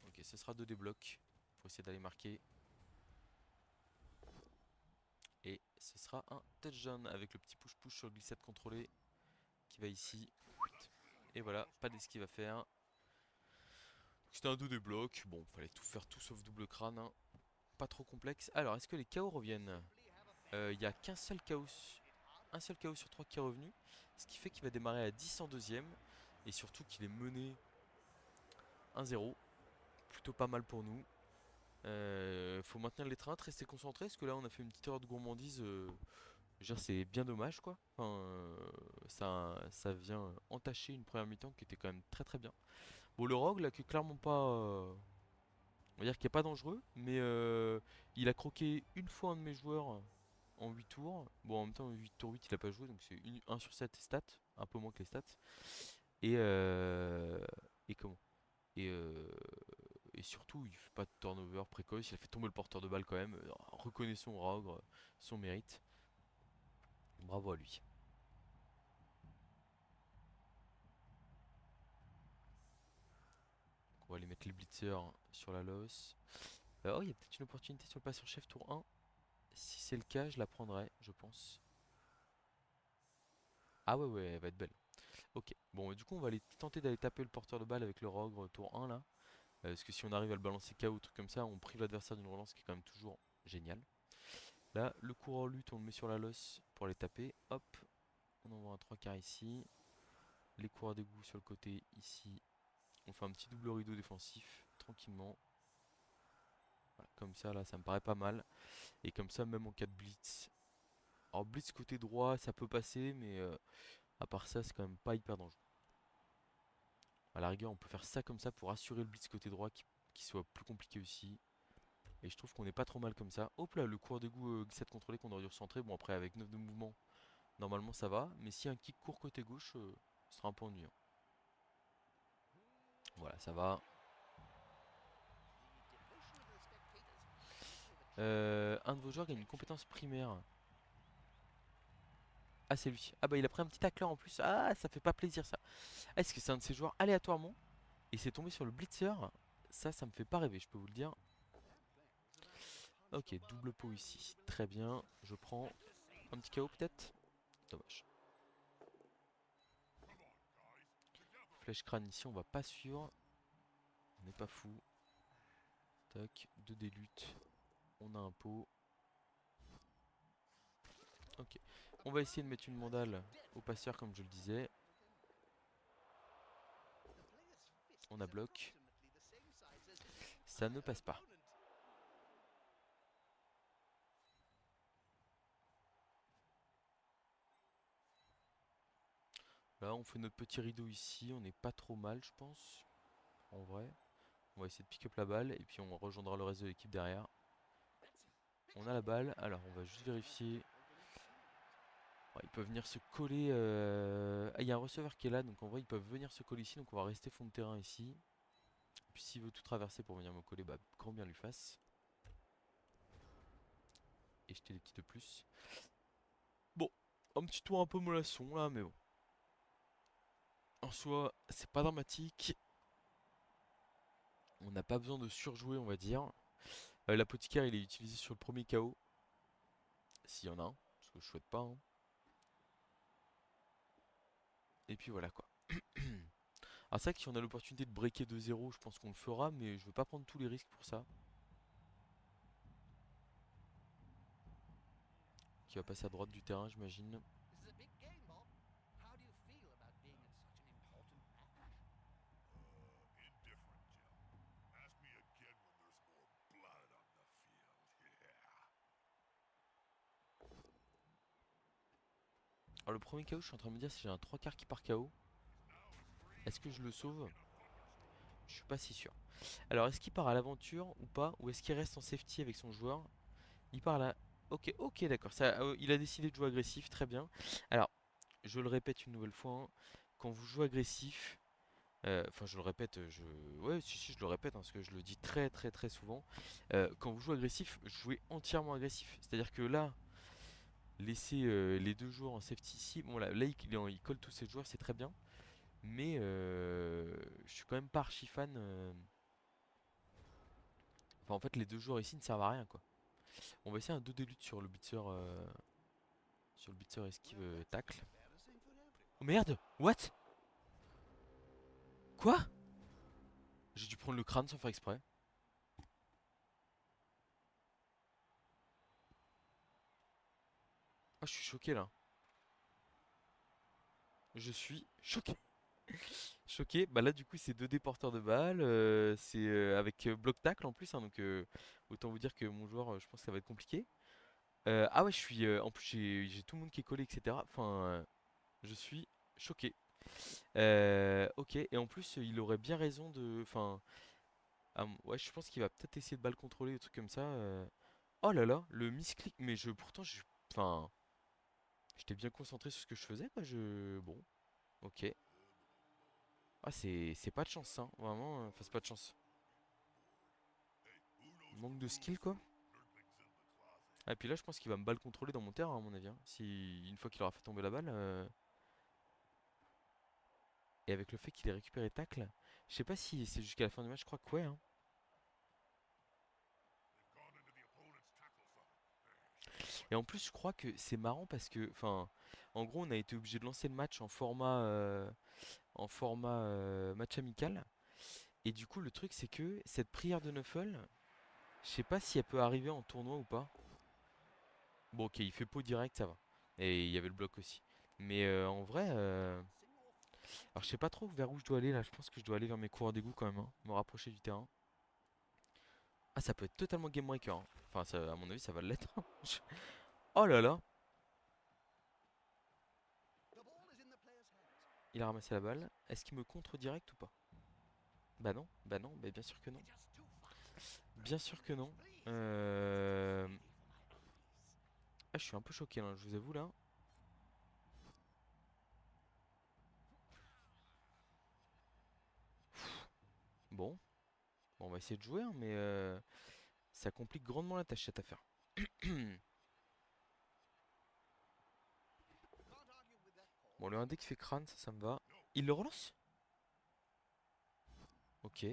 Ok, ce sera 2 déblocs pour essayer d'aller marquer. Et ce sera un touchdown avec le petit push-push sur glissade contrôlée qui va ici. Et voilà, pas d'esquive à faire. C'était un 2D bloc. Bon, fallait tout faire tout sauf double crâne, hein. Pas trop complexe. Alors, est-ce que les KO reviennent? Il n'y a qu'un seul KO. Un seul KO sur 3 qui est revenu. Ce qui fait qu'il va démarrer à 10 en deuxième. Et surtout qu'il est mené 1-0. Plutôt pas mal pour nous. Faut maintenir l'étreinte, rester concentré. Parce que là, on a fait une petite erreur de gourmandise. Je veux dire, c'est bien dommage quoi. Enfin, ça vient entacher une première mi-temps qui était quand même très bien. Bon, le rogue là, qui est clairement pas. On va dire qu'il est pas dangereux. Mais il a croqué une fois un de mes joueurs en 8 tours. Bon, en même temps, 8 tours 8, il a pas joué. Donc c'est 1 sur 7 stats. Un peu moins que les stats. Et, et comment et, et surtout, il fait pas de turnover précoce. Il a fait tomber le porteur de balle quand même. Reconnaissons au rogue son mérite. Bravo à lui. va aller mettre les blitzers sur la loss. Oh, il y a peut-être une opportunité sur le passeur chef tour 1. Si c'est le cas, je la prendrai, je pense. Ah ouais, ouais, elle va être belle. Ok, bon, du coup, on va aller tenter d'aller taper le porteur de balle avec le Rogre tour 1 là. Parce que si on arrive à le balancer KO ou truc comme ça, on prive l'adversaire d'une relance qui est quand même toujours génial. Là, le coureur lutte, on le met sur la loss pour les taper. Hop, on envoie un 3 quarts ici. Les coureurs d'égout sur le côté ici. On fait un petit double rideau défensif, tranquillement. Voilà, comme ça, là, ça me paraît pas mal. Et comme ça, même en cas de blitz. Alors, blitz côté droit, ça peut passer, mais à part ça, c'est quand même pas hyper dangereux. À la rigueur, on peut faire ça comme ça pour assurer le blitz côté droit qui soit plus compliqué aussi. Et je trouve qu'on est pas trop mal comme ça. Hop là, le coureur d'égout glissade contrôlée qu'on aurait dû recentrer. Bon, après, avec 9 de mouvement, normalement ça va. Mais si un kick court côté gauche, ce sera un peu ennuyant. Voilà, ça va. Un de vos joueurs gagne une compétence primaire. Ah, c'est lui. Ah bah il a pris un petit tacleur en plus. Ah, ça fait pas plaisir ça. Ah, est-ce que c'est un de ses joueurs aléatoirement et c'est tombé sur le blitzer? Ça me fait pas rêver, je peux vous le dire. Ok, double pot ici. Très bien. Je prends un petit KO peut-être. Dommage. Flèche crâne ici, on va pas suivre. On n'est pas fou. Tac, 2 lutte. On a un pot. Ok. On va essayer de mettre une mandale au passeur comme je le disais. On a bloc. Ça ne passe pas. Là, on fait notre petit rideau ici. On n'est pas trop mal, je pense. En vrai. On va essayer de pick up la balle. Et puis on rejoindra le reste de l'équipe derrière. On a la balle. Alors, on va juste vérifier. Ouais, ils peuvent venir se coller. Ah, il y a un receveur qui est là. Donc en vrai, ils peuvent venir se coller ici. Donc on va rester fond de terrain ici. Puis s'il veut tout traverser pour venir me coller, bah, grand bien lui fasse. Et jeter des petits de plus. Bon, un petit tour un peu mollasson là, mais bon. En soi, c'est pas dramatique. On n'a pas besoin de surjouer, on va dire. L'apothicaire, il est utilisé sur le premier KO. S'il y en a un, parce que je souhaite pas, hein. Et puis voilà quoi. Alors c'est vrai que si on a l'opportunité de breaker 2-0, je pense qu'on le fera, mais je veux pas prendre tous les risques pour ça. Qui va passer à droite du terrain, j'imagine. Alors le premier KO, je suis en train de me dire si j'ai un 3 quarts qui part KO. Est-ce que je le sauve? Je suis pas si sûr. Alors est-ce qu'il part à l'aventure ou pas? Ou est-ce qu'il reste en safety avec son joueur? Il part là. Ok, ok, d'accord. Il a décidé de jouer agressif, très bien. Alors, je le répète une nouvelle fois, hein, quand vous jouez agressif, enfin je le répète, ouais, si, je le répète, hein, parce que je le dis très très très souvent. Quand vous jouez agressif, jouez entièrement agressif. C'est-à-dire que là, laisser les deux joueurs en safety ici, bon là, il colle tous ses joueurs, c'est très bien. Mais je suis quand même pas archi fan. Enfin, en fait, les deux joueurs ici ne servent à rien, quoi. On va essayer un 2 de lutte sur le blitzer esquive tacle. Oh merde! What? Quoi? J'ai dû prendre le crâne sans faire exprès. Ah, je suis choqué là. Je suis choqué. Choqué. Bah là, du coup, c'est 2 porteurs de balles. C'est avec bloc tacle en plus, hein, donc autant vous dire que mon joueur, je pense que ça va être compliqué. Ah ouais, je suis. En plus, j'ai tout le monde qui est collé, etc. Enfin, je suis choqué. Ok, et en plus, il aurait bien raison de. Enfin, ouais, je pense qu'il va peut-être essayer de balle contrôler, des trucs comme ça. Oh là là, le misclick. Mais pourtant, enfin, j'étais bien concentré sur ce que je faisais, quoi. Bon, ok. Ah, c'est pas de chance, hein. Vraiment, enfin, c'est pas de chance. Manque de skill, quoi. Ah, et puis là, je pense qu'il va me balle contrôler dans mon terrain, à mon avis, hein. Si, une fois qu'il aura fait tomber la balle. Et avec le fait qu'il ait récupéré tacle. Je sais pas si c'est jusqu'à la fin du match, je crois que ouais, hein. Et en plus, je crois que c'est marrant parce que, enfin, en gros, on a été obligé de lancer le match en format match amical. Et du coup, le truc, c'est que cette prière de Nuffle, je sais pas si elle peut arriver en tournoi ou pas. Bon, ok, il fait pot direct, ça va. Et il y avait le bloc aussi. Mais en vrai, alors je sais pas trop vers où je dois aller là. Je pense que je dois aller vers mes coureurs d'égout quand même, hein. Me rapprocher du terrain. Ah, ça peut être totalement game breaker, hein. Enfin, à mon avis, ça va l'être. Oh là là, il a ramassé la balle. Est-ce qu'il me contre direct ou pas? Bah non, bah bien sûr que non. Bien sûr que non. Euh... Ah, je suis un peu choqué là, je vous avoue là. Bon, on va essayer de jouer, hein, mais ça complique grandement la tâche cette affaire. Bon, le 1D qui fait crâne, ça me va. Il le relance? Ok.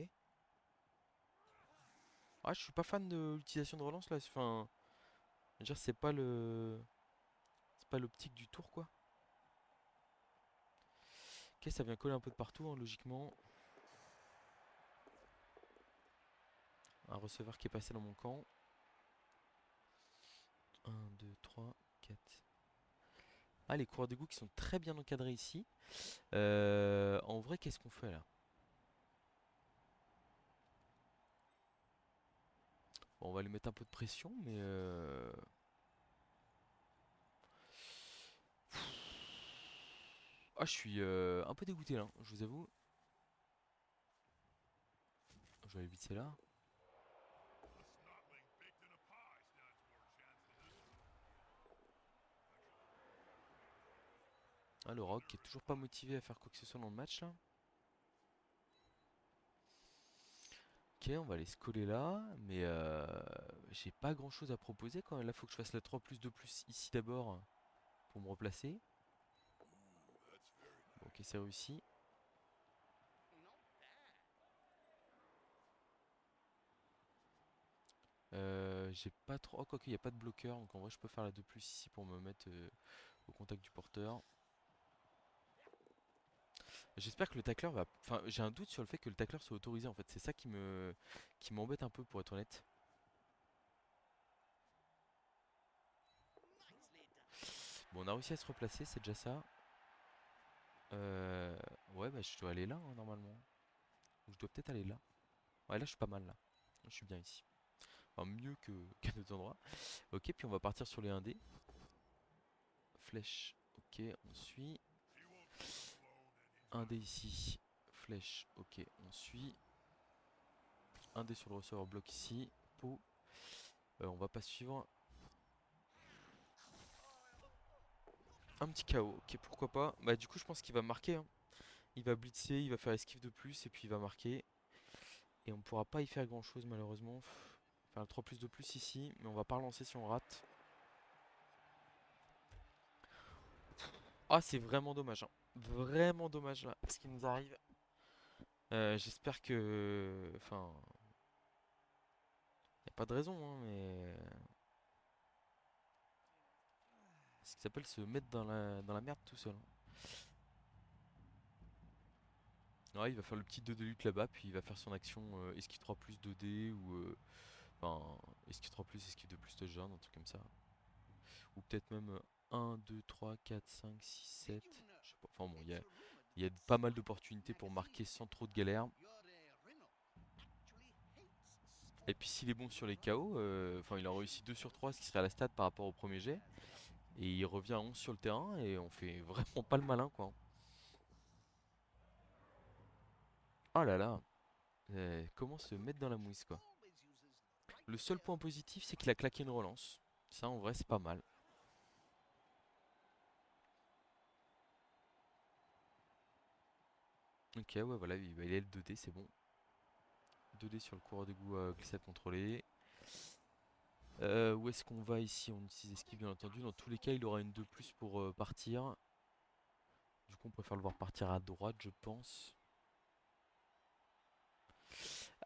Ah, je suis pas fan de l'utilisation de relance là. Enfin, je veux dire, c'est pas l'optique du tour quoi. Ok, ça vient coller un peu de partout, hein, logiquement. Un receveur qui est passé dans mon camp. Un, 2, 3, 4. Ah, les coureurs d'égout qui sont très bien encadrés ici. En vrai, qu'est-ce qu'on fait là? Bon, on va lui mettre un peu de pression, mais ah, je suis un peu dégoûté là, je vous avoue. Je vais éviter là. Ah, le Rock qui est toujours pas motivé à faire quoi que ce soit dans le match là. Ok, on va aller se coller là, mais j'ai pas grand chose à proposer quand même. Là, faut que je fasse la 3 plus 2 plus ici d'abord pour me replacer. Bon, ok, c'est réussi. J'ai pas trop. Oh, quoique, il n'y a pas de bloqueur, donc en vrai, je peux faire la 2 plus ici pour me mettre au contact du porteur. J'espère que le tacleur va. Enfin, j'ai un doute sur le fait que le tacleur soit autorisé en fait. C'est ça qui m'embête un peu pour être honnête. Bon, on a réussi à se replacer, c'est déjà ça. Euh, Ouais, bah je dois aller là hein, normalement. Ou je dois peut-être aller là. Ouais, là je suis pas mal là. Je suis bien ici. Enfin, mieux que qu'à d'autres endroits. Ok, puis on va partir sur les 1D. Flèche, ok, on suit. 1D ici. Flèche, ok, on suit. 1D sur le receveur bloc ici. Pot. On va pas suivre. Un petit KO, ok, pourquoi pas. Bah, du coup, je pense qu'il va marquer, hein. Il va blitzer, il va faire esquive de plus et puis il va marquer. Et on pourra pas y faire grand chose malheureusement. Faire le 3 plus de plus ici, mais on va pas relancer si on rate. Ah, c'est vraiment dommage, hein. Vraiment dommage là, ce qui nous arrive. J'espère que. Enfin. Y a pas de raison, hein, mais. Ce qui s'appelle se mettre dans la merde tout seul, hein. Ouais, il va faire le petit 2 de lutte là-bas, puis il va faire son action esquive 3 plus 2D ou. Enfin, esquive 3 plus, esquive 2 plus touchdown, un truc comme ça. Ou peut-être même 1, 2, 3, 4, 5, 6, 7. Je sais pas. Enfin bon, il y a pas mal d'opportunités pour marquer sans trop de galère. Et puis s'il est bon sur les KO, enfin il en réussit 2 sur 3, ce qui serait à la stat par rapport au premier jet. Et il revient à 11 sur le terrain et on fait vraiment pas le malin quoi. Oh là là, comment se mettre dans la mouise quoi. Le seul point positif c'est qu'il a claqué une relance. Ça en vrai c'est pas mal. Ok, ouais voilà, il est le 2D, c'est bon. 2D sur le coureur de goût glissade contrôlée. Où est-ce qu'on va ici? On utilise esquive bien entendu. Dans tous les cas, il aura une de plus pour partir. Du coup, on préfère le voir partir à droite, je pense.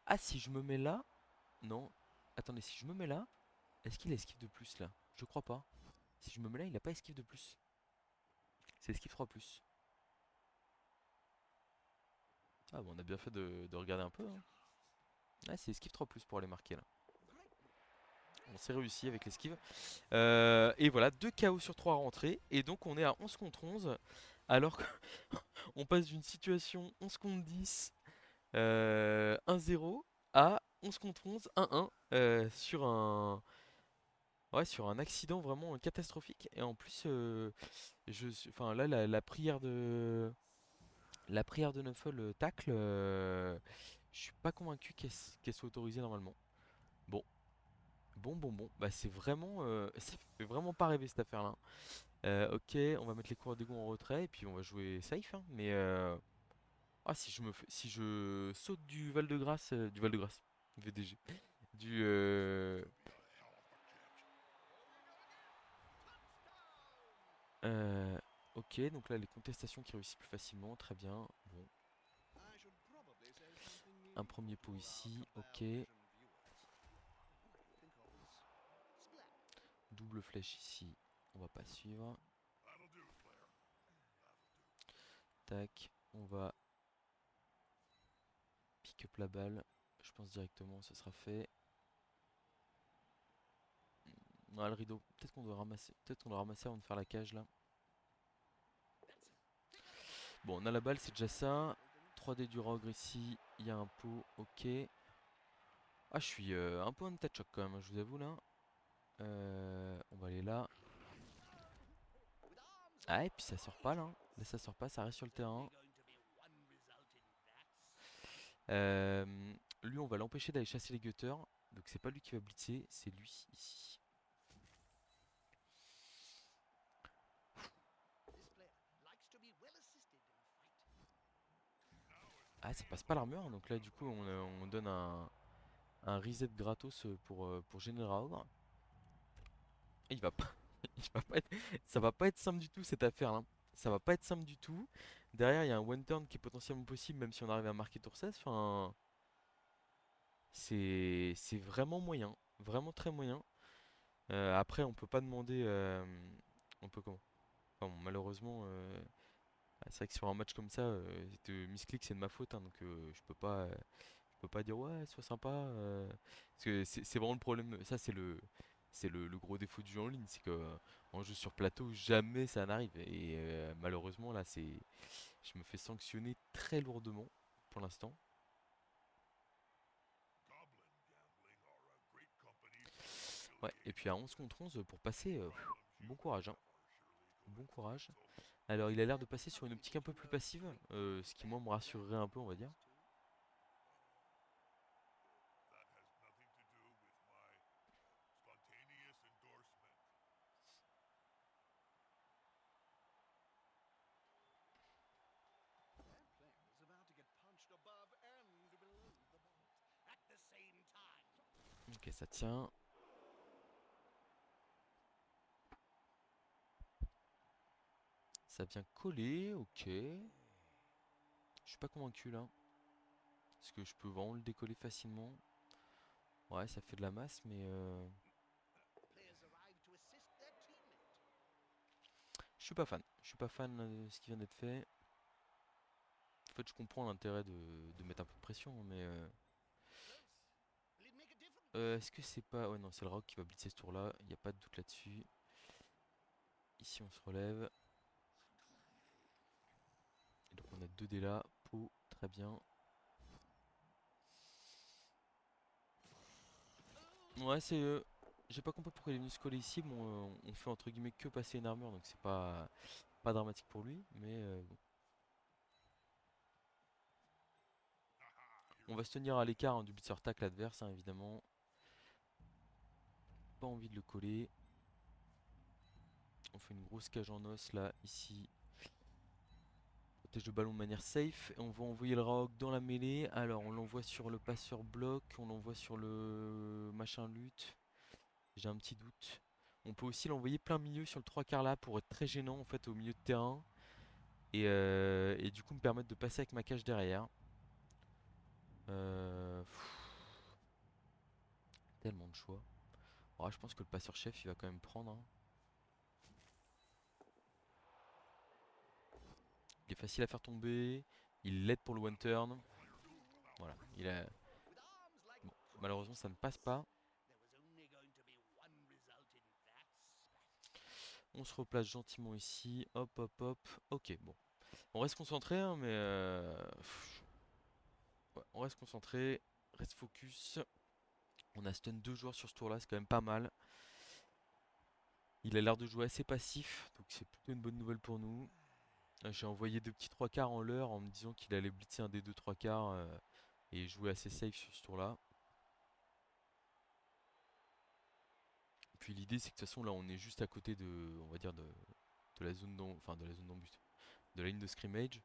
Ah, si je me mets là. Non. Attendez, si je me mets là, est-ce qu'il a esquive de plus là? Je crois pas. Si je me mets là, il a pas esquive de plus. C'est esquive 3 plus. Ah, bon, on a bien fait de regarder un peu, hein. Ah, c'est esquive 3 plus pour aller marquer là. On s'est réussi avec l'esquive. Et voilà, 2 KO sur 3 rentrées. Et donc on est à 11 contre 11. Alors qu'on passe d'une situation 11 contre 10, 1-0 à 11 contre 11, 1-1 ouais, sur un accident vraiment catastrophique. Et en plus, enfin là, la prière de Nuffle tacle, je suis pas convaincu qu'elle soit autorisée normalement. Bon, bon. Bah c'est vraiment, ça fait vraiment pas rêver cette affaire-là. Ok, on va mettre les cours d'égout en retrait et puis on va jouer safe, hein. Mais ah, si je saute du Val-de-Grâce, VDG, du euh, ok, donc là les contestations qui réussissent plus facilement, très bien. Bon, un premier pot ici, ok. Double flèche ici, on va pas suivre. Tac, on va pick up la balle. Je pense directement, ce sera fait. Ah, le rideau, peut-être qu'on doit ramasser avant de faire la cage là. Bon, on a la balle, c'est déjà ça. 3D du Rogre ici, il y a un pot, ok. Ah, je suis un peu en état de choc quand même, hein, je vous avoue là. On va aller là. Ah, et puis ça sort pas là, hein. Là, ça sort pas, ça reste sur le terrain. Euh, Lui, on va l'empêcher d'aller chasser les gutters. Donc, c'est pas lui qui va blitzer, c'est lui ici. Ah, ça passe pas l'armure, donc là, du coup, on donne un reset gratos pour General Ogre. Et il va pas, il va pas être- ça va pas être simple du tout cette affaire là. Ça va pas être simple du tout. Derrière, il y a un one turn qui est potentiellement possible, même si on arrive à marquer tour 16. Enfin, c'est vraiment moyen, vraiment très moyen. Après, on peut pas demander, on peut comment? Enfin, bon, malheureusement, c'est vrai que sur un match comme ça, de misclick c'est de ma faute, hein, donc je peux pas dire ouais, sois sympa. Parce que c'est vraiment le problème. Ça, le gros défaut du jeu en ligne, c'est que en jeu sur plateau, jamais ça n'arrive. Et malheureusement, là, je me fais sanctionner très lourdement pour l'instant. Ouais, et puis à 11 contre 11 pour passer, bon courage, hein. Bon courage. Alors, il a l'air de passer sur une optique un peu plus passive, ce qui moi me rassurerait un peu, on va dire. Ok, ça tient. Ça vient coller, ok. Je suis pas convaincu là. Est-ce que je peux vraiment le décoller facilement? Ouais, ça fait de la masse, mais je suis pas fan. Je suis pas fan de ce qui vient d'être fait. En fait, je comprends l'intérêt de mettre un peu de pression, hein, mais est-ce que c'est pas... Ouais, non, c'est le rock qui va blitzer ce tour-là. Il n'y a pas de doute là-dessus. Ici, on se relève. Et donc, on a 2 dés là. Pot, très bien. Ouais, c'est... j'ai pas compris pourquoi il est venu se coller ici. Bon, on fait entre guillemets que passer une armure, donc c'est pas dramatique pour lui. Mais bon. On va se tenir à l'écart, hein, du blitzer tacle adverse, hein, évidemment. Pas envie de le coller. On fait une grosse cage en os là, ici. Protège le ballon de manière safe. Et on va envoyer le rock dans la mêlée. Alors on l'envoie sur le passeur bloc. On l'envoie sur le machin lutte. J'ai un petit doute. On peut aussi l'envoyer plein milieu sur le 3 quarts là pour être très gênant en fait au milieu de terrain. Et du coup me permettre de passer avec ma cage derrière. choix. Ouais, je pense que le passeur chef il va quand même prendre, hein. Il est facile à faire tomber. Il l'aide pour le one turn. Voilà, il a... Bon, malheureusement ça ne passe pas. On se replace gentiment ici. Hop, hop, hop. Ok, bon. On reste concentré, hein, mais... ouais, on reste concentré. Reste focus. On a stun 2 joueurs sur ce tour-là, c'est quand même pas mal. Il a l'air de jouer assez passif, donc c'est plutôt une bonne nouvelle pour nous. J'ai envoyé 2 petits 3/4 en l'heure en me disant qu'il allait blitzer un des 2 3/4 et jouer assez safe sur ce tour-là. Puis l'idée c'est que de toute façon là on est juste à côté de, on va dire de la zone enfin de la zone d'embut, de la ligne de scrimmage.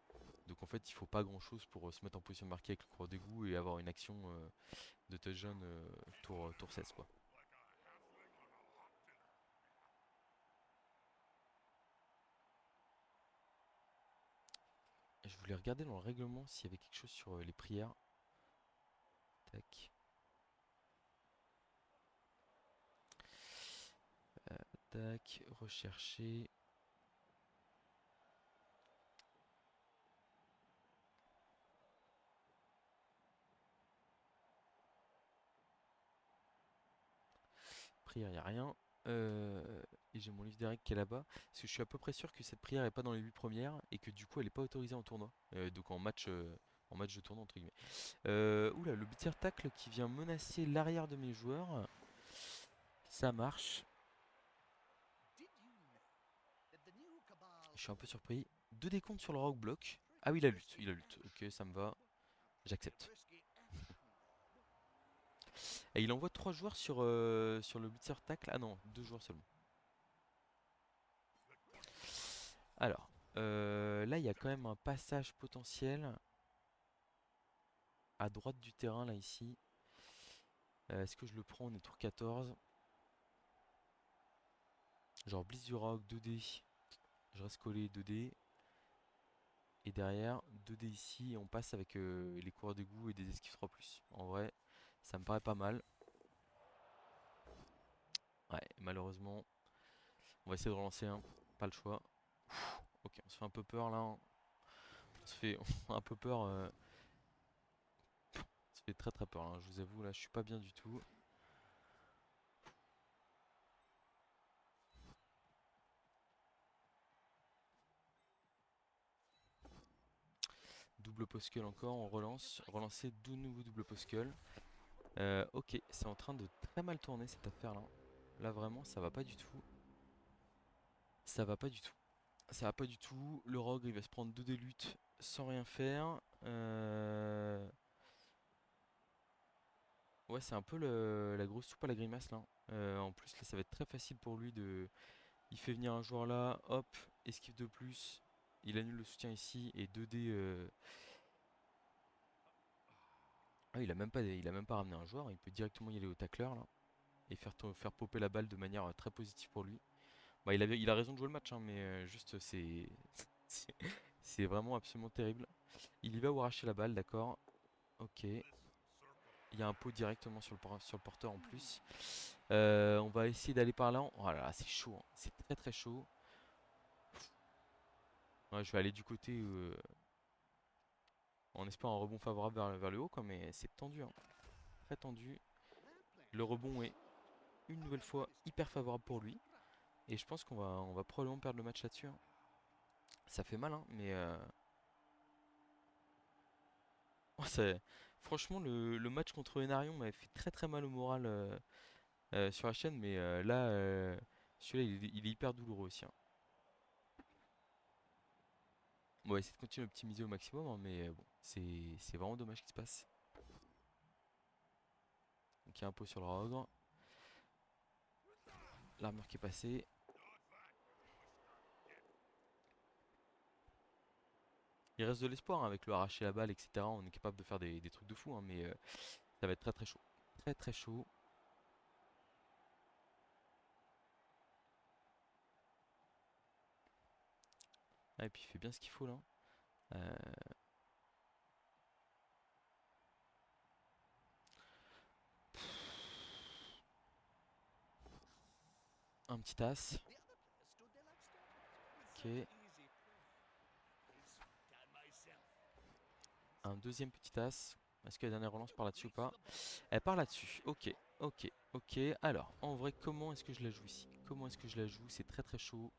Donc en fait il faut pas grand chose pour se mettre en position marquée avec le coureur d'égout et avoir une action de touchdown tour 16 quoi. Je voulais regarder dans le règlement s'il y avait quelque chose sur les prières. Tac. Tac, rechercher. Prière, il n'y a rien. Et j'ai mon livre des règles qui est là-bas. Parce que je suis à peu près sûr que cette prière est pas dans les 8 premières et que du coup elle est pas autorisée en tournoi. Donc en match de tournoi entre guillemets. Oula, le beater tackle qui vient menacer l'arrière de mes joueurs. Ça marche. Je suis un peu surpris. 2 décomptes sur le rock block. Ah oui, il a lutte, il a lutte. Ok, ça me va. J'accepte. Et il envoie 3 joueurs sur le beater tackle. Ah non, 2 joueurs seulement. Alors, là, il y a quand même un passage potentiel à droite du terrain, là, ici. Est-ce que je le prends? On est tour 14. Genre Blitz du Rock, 2D. Je reste collé 2D. Et derrière, 2D ici. Et on passe avec les coureurs d'égout et des esquives 3+. En vrai, ça me paraît pas mal. Ouais, malheureusement, on va essayer de relancer un. Pas le choix. Ok, on se fait un peu peur, là, hein. On se fait un peu peur. On se fait très très peur, hein. Je vous avoue, là, je suis pas bien du tout. Double poskel encore, on relance. Relancer 12 nouveaux double poskel. Ok, c'est en train de très mal tourner cette affaire là. Là vraiment ça va pas du tout. Ça va pas du tout. Ça va pas du tout. Le rogue il va se prendre 2 luttes sans rien faire. Ouais, c'est un peu la grosse soupe à la grimace là. En plus là ça va être très facile pour lui de... Il fait venir un joueur là, hop, esquive de plus. Il annule le soutien ici et 2D... Ah, il a même pas ramené un joueur, il peut directement y aller au tacleur là. Et faire popper la balle de manière très positive pour lui. Bah, il a raison de jouer le match, hein, mais juste c'est c'est vraiment absolument terrible. Il y va ou arracher la balle, d'accord. Ok. Il y a un pot directement sur le porteur en plus. On va essayer d'aller par là. Oh là là, c'est chaud, hein. C'est très très chaud. Ouais, je vais aller du côté en espérant un rebond favorable vers le haut, quoi, mais c'est tendu, hein. Très tendu. Le rebond est une nouvelle fois hyper favorable pour lui. Et je pense on va probablement perdre le match là-dessus, hein. Ça fait mal, hein, mais oh, franchement, le match contre Enarion m'avait fait très très mal au moral sur la chaîne, mais là, celui-là, il est hyper douloureux aussi, hein. On va essayer de continuer à optimiser au maximum, hein, mais bon, c'est vraiment dommage ce qui se passe. Donc il y a un pot sur le rogue. L'armure qui est passée. Il reste de l'espoir, hein, avec le arracher la balle, etc. On est capable de faire des trucs de fou, hein, mais ça va être très très chaud. Très très chaud. Ah, et puis il fait bien ce qu'il faut là. Euh, Un petit as. Ok. Un deuxième petit as. Est-ce que la dernière relance part là-dessus ou pas? Elle part là-dessus. Ok, ok, ok. Alors, en vrai, comment est-ce que je la joue ici? Comment est-ce que je la joue? C'est très très chaud.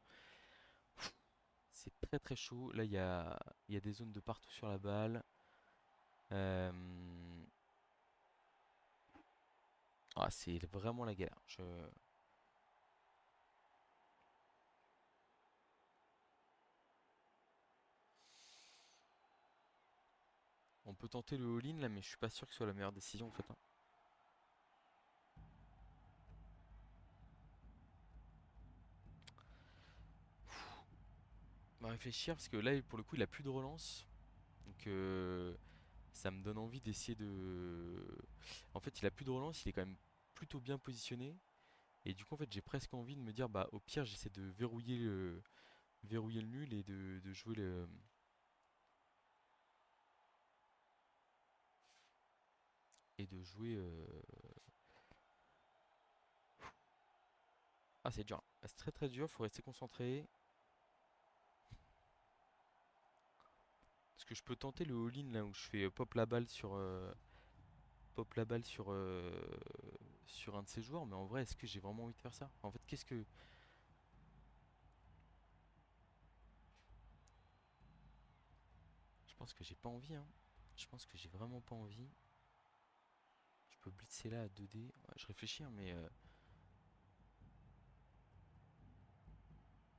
C'est très très chaud. Là, il y a des zones de partout sur la balle. Euh, Ah, c'est vraiment la galère. On peut tenter le all-in là, mais je suis pas sûr que ce soit la meilleure décision en fait, hein. On va réfléchir parce que là, pour le coup, il a plus de relance. Donc, ça me donne envie d'essayer de. En fait, il a plus de relance, il est quand même plutôt bien positionné. Et du coup, en fait, j'ai presque envie de me dire, bah, au pire, j'essaie de verrouiller le nul et de jouer le. Et de jouer. Ah, c'est dur. Ah, c'est très très dur, faut rester concentré. Parce que je peux tenter le all-in là où je fais pop la balle sur un de ces joueurs, mais en vrai, est-ce que j'ai vraiment envie de faire ça? En fait, qu'est-ce que. Je pense que j'ai pas envie, hein. Je pense que j'ai vraiment pas envie. Je peux blitzer là à 2D. Ouais, je réfléchis, hein, mais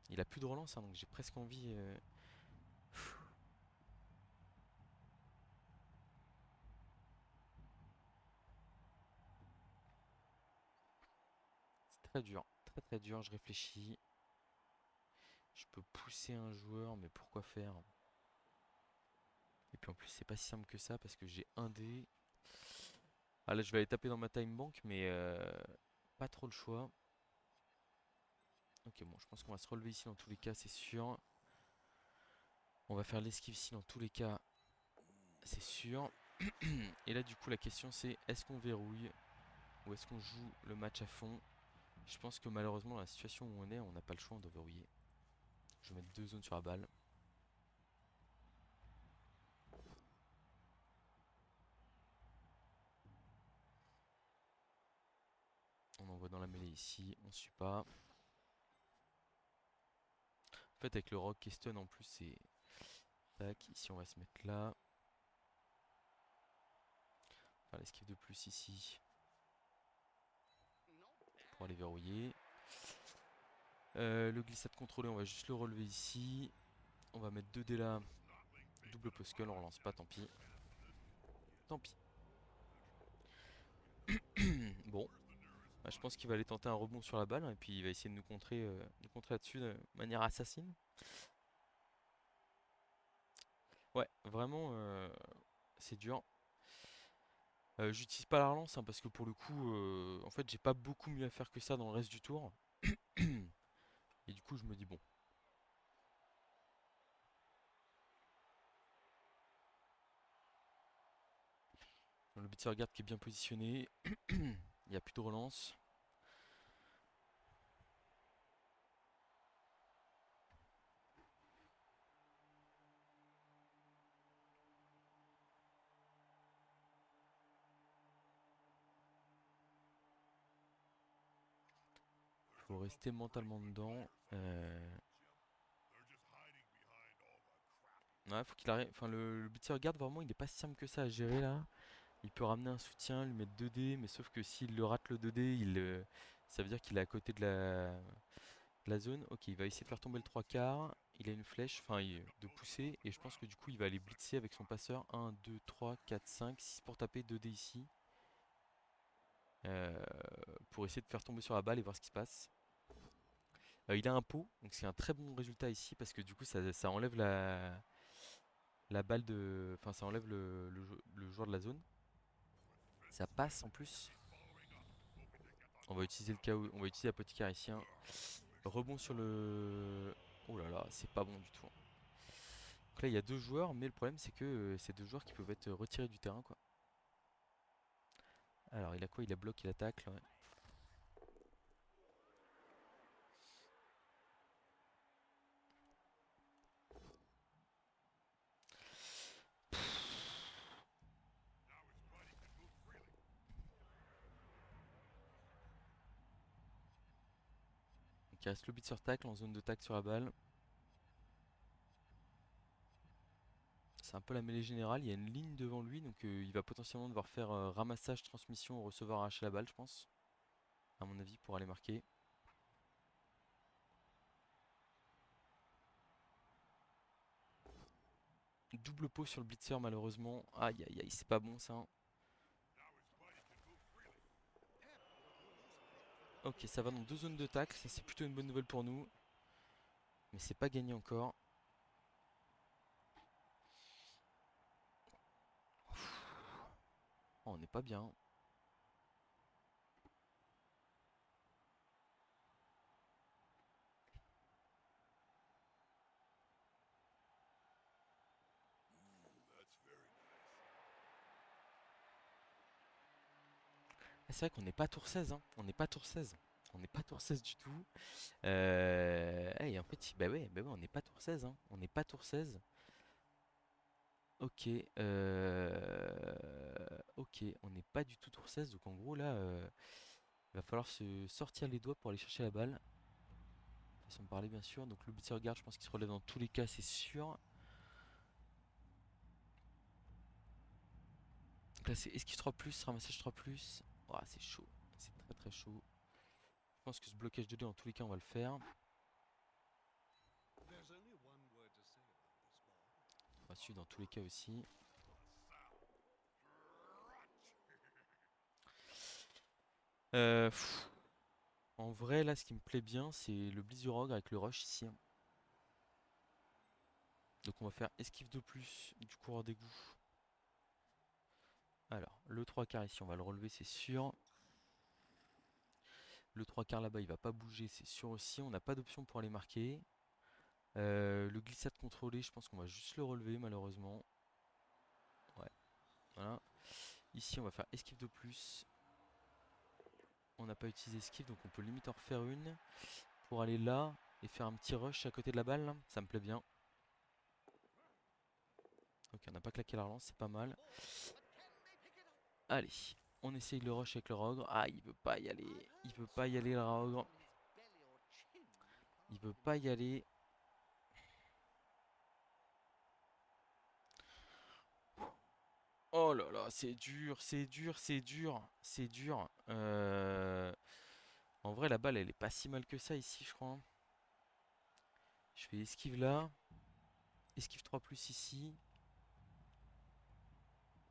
il a plus de relance, hein, donc j'ai presque envie. C'est très dur, très très dur. Je réfléchis. Je peux pousser un joueur, mais pourquoi faire? Et puis en plus, c'est pas si simple que ça parce que j'ai un dé. Ah là, je vais aller taper dans ma time bank, mais pas trop le choix. Ok, bon, je pense qu'on va se relever ici dans tous les cas, c'est sûr. On va faire l'esquive ici dans tous les cas, c'est sûr. Et là, du coup, la question c'est est-ce qu'on verrouille ou est-ce qu'on joue le match à fond? Je pense que malheureusement, dans la situation où on est, on n'a pas le choix, on doit verrouiller. Je vais mettre deux zones sur la balle. On envoie dans la mêlée ici, on suit pas. En fait, avec le rock qui stun en plus, c'est. Tac, ici on va se mettre là. Faire l'esquive de plus ici pour aller verrouiller. Le glissade contrôlé, on va juste le relever ici. On va mettre 2 dés là. Double poscull, on relance pas, tant pis. Tant pis. Bon, bah, je pense qu'il va aller tenter un rebond sur la balle, hein, et puis il va essayer de nous contrer là-dessus de manière assassine. Ouais, vraiment, c'est dur. J'utilise pas la relance, hein, parce que pour le coup, en fait, j'ai pas beaucoup mieux à faire que ça dans le reste du tour. Et du coup, je me dis bon. Le beat regarde qui est bien positionné. Il n'y a plus de relance. Faut rester mentalement dedans. Ouais, faut qu'il arrive. Enfin, le beat regarde vraiment, il est pas si simple que ça à gérer là. Il peut ramener un soutien, lui mettre 2D, mais sauf que s'il le rate le 2D, ça veut dire qu'il est à côté de la zone. Ok, il va essayer de faire tomber le 3 quarts. Il a une flèche, enfin de pousser, et je pense que du coup il va aller blitzer avec son passeur. 1, 2, 3, 4, 5, 6 pour taper 2D ici. euh, pour essayer de faire tomber sur la balle et voir ce qui se passe. Il a un pot, donc c'est un très bon résultat ici parce que du coup ça enlève la balle de. Enfin, ça enlève le joueur de la zone. Ça passe en plus. On va utiliser le KO, on va utiliser l'apothicaire ici, hein. Rebond sur le. Oh là là, c'est pas bon du tout. Donc là, il y a deux joueurs, mais le problème c'est que c'est deux joueurs qui peuvent être retirés du terrain, quoi. Alors, il a quoi? Il a bloc, il attaque, ouais. Donc il reste le blitzer tackle en zone de tacle sur la balle. C'est un peu la mêlée générale, il y a une ligne devant lui, donc il va potentiellement devoir faire ramassage, transmission au receveur arracher la balle, je pense, à mon avis, pour aller marquer. Double pot sur le blitzer malheureusement. Aïe aïe aïe, c'est pas bon ça. Ok, ça va dans deux zones de tacle, ça c'est plutôt une bonne nouvelle pour nous. Mais c'est pas gagné encore. Oh, on n'est pas bien. Ah, c'est vrai qu'on n'est pas tour 16, hein. On n'est pas tour 16. On n'est pas tour 16 du tout. Et en fait, bah ouais, on n'est pas tour 16, hein. On n'est pas tour 16. Ok, ok, on n'est pas du tout tour 16, donc en gros là, il va falloir se sortir les doigts pour aller chercher la balle. Façon de parler bien sûr, donc le blitzer guard, je pense qu'il se relève dans tous les cas, c'est sûr. Donc là c'est esquive 3+, ramassage 3+. Ouah, c'est chaud, c'est très très chaud. Je pense que ce blocage de 2 dans tous les cas on va le faire. On va suivre dans tous les cas aussi. En vrai, là, ce qui me plaît bien, c'est le Blizzurog avec le rush ici, hein. Donc on va faire esquive de plus du coureur d'égout. Alors, le 3 quarts ici, on va le relever, c'est sûr. Le 3 quarts là-bas, il va pas bouger, c'est sûr aussi. On n'a pas d'option pour aller marquer. Le glissade contrôlé, je pense qu'on va juste le relever, malheureusement. Ouais, voilà. Ici, on va faire esquive de plus. On n'a pas utilisé esquive, donc on peut limite en refaire une. Pour aller là et faire un petit rush à côté de la balle, là. Ça me plaît bien. Ok, on n'a pas claqué la relance, c'est pas mal. Allez, on essaye le rush avec le Rogre. Ah, il veut pas y aller. Il veut pas y aller, le Rogre. Il veut pas y aller. Oh là là, c'est dur, c'est dur, c'est dur, c'est dur. En vrai, la balle, elle est pas si mal que ça ici, je crois, hein. Je fais esquive là. Esquive 3+ ici.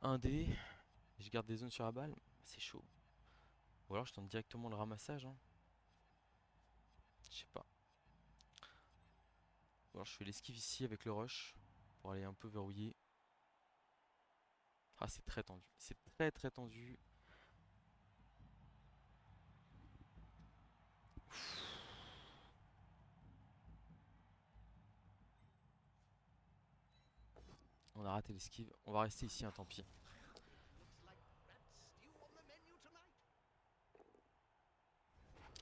1D. Je garde des zones sur la balle. C'est chaud. Ou alors je tente directement le ramassage, hein. Je sais pas. Ou alors je fais l'esquive ici avec le rush. Pour aller un peu verrouiller. Ah, c'est très tendu. C'est très très tendu. On a raté l'esquive. On va rester ici, hein, tant pis.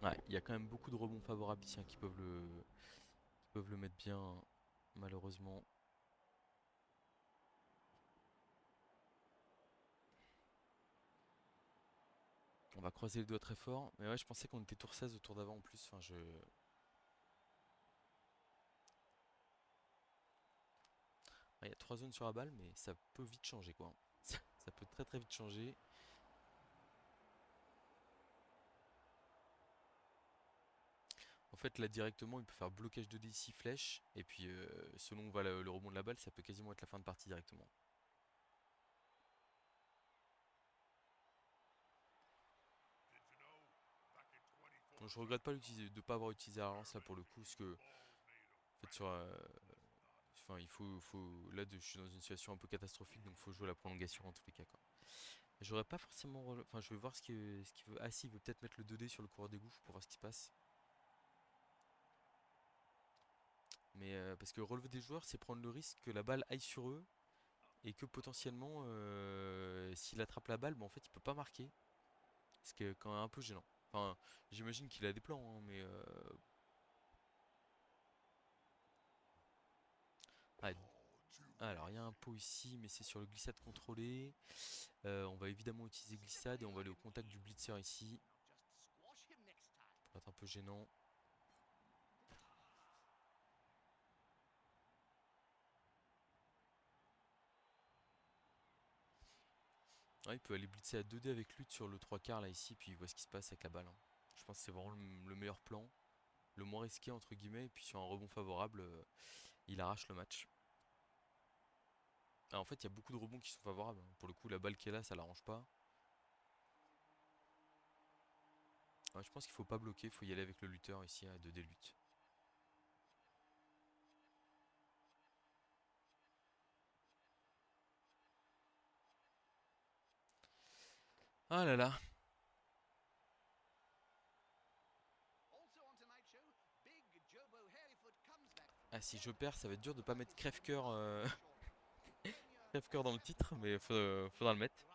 Ouais, il y a quand même beaucoup de rebonds favorables ici, hein, qui peuvent le mettre bien, hein, malheureusement. On va croiser les doigts très fort. Mais ouais, je pensais qu'on était tour 16 au tour d'avant en plus. Enfin, il y a 3 zones sur la balle, mais ça peut vite changer, quoi. Ça peut très très vite changer. En fait, là directement, il peut faire blocage de d ici, flèche. Et puis, selon où va le rebond de la balle, ça peut quasiment être la fin de partie directement. Donc, je regrette pas de ne pas avoir utilisé la relance là pour le coup, parce que en fait, enfin, là, je suis dans une situation un peu catastrophique, donc il faut jouer la prolongation en tous les cas, quoi. J'aurais pas forcément. Enfin, je vais voir ce qu'il veut. Ah, si, il veut peut-être mettre le 2D sur le coureur des gouffres pour voir ce qui se passe. Mais parce que relever des joueurs, c'est prendre le risque que la balle aille sur eux et que potentiellement, s'il attrape la balle, bah, en fait, il peut pas marquer. Ce qui est quand même un peu gênant. Enfin, j'imagine qu'il a des plans, hein, mais. Ouais. Alors, il y a un pot ici, mais c'est sur le glissade contrôlé. On va évidemment utiliser glissade et on va aller au contact du blitzer ici. Pour être un peu gênant. Ouais, il peut aller blitzer à 2D avec Lutte sur le 3 quarts là ici, puis il voit ce qui se passe avec la balle, hein. Je pense que c'est vraiment le meilleur plan, le moins risqué entre guillemets, et puis sur un rebond favorable, il arrache le match. Ah, en fait, il y a beaucoup de rebonds qui sont favorables, hein. Pour le coup, la balle qui est là, ça l'arrange pas. Ouais, je pense qu'il faut pas bloquer, il faut y aller avec le lutteur ici à 2D lutte. Ah là là. Ah, si je perds, ça va être dur de pas mettre crève-cœur crève-cœur dans le titre, mais faudra le mettre.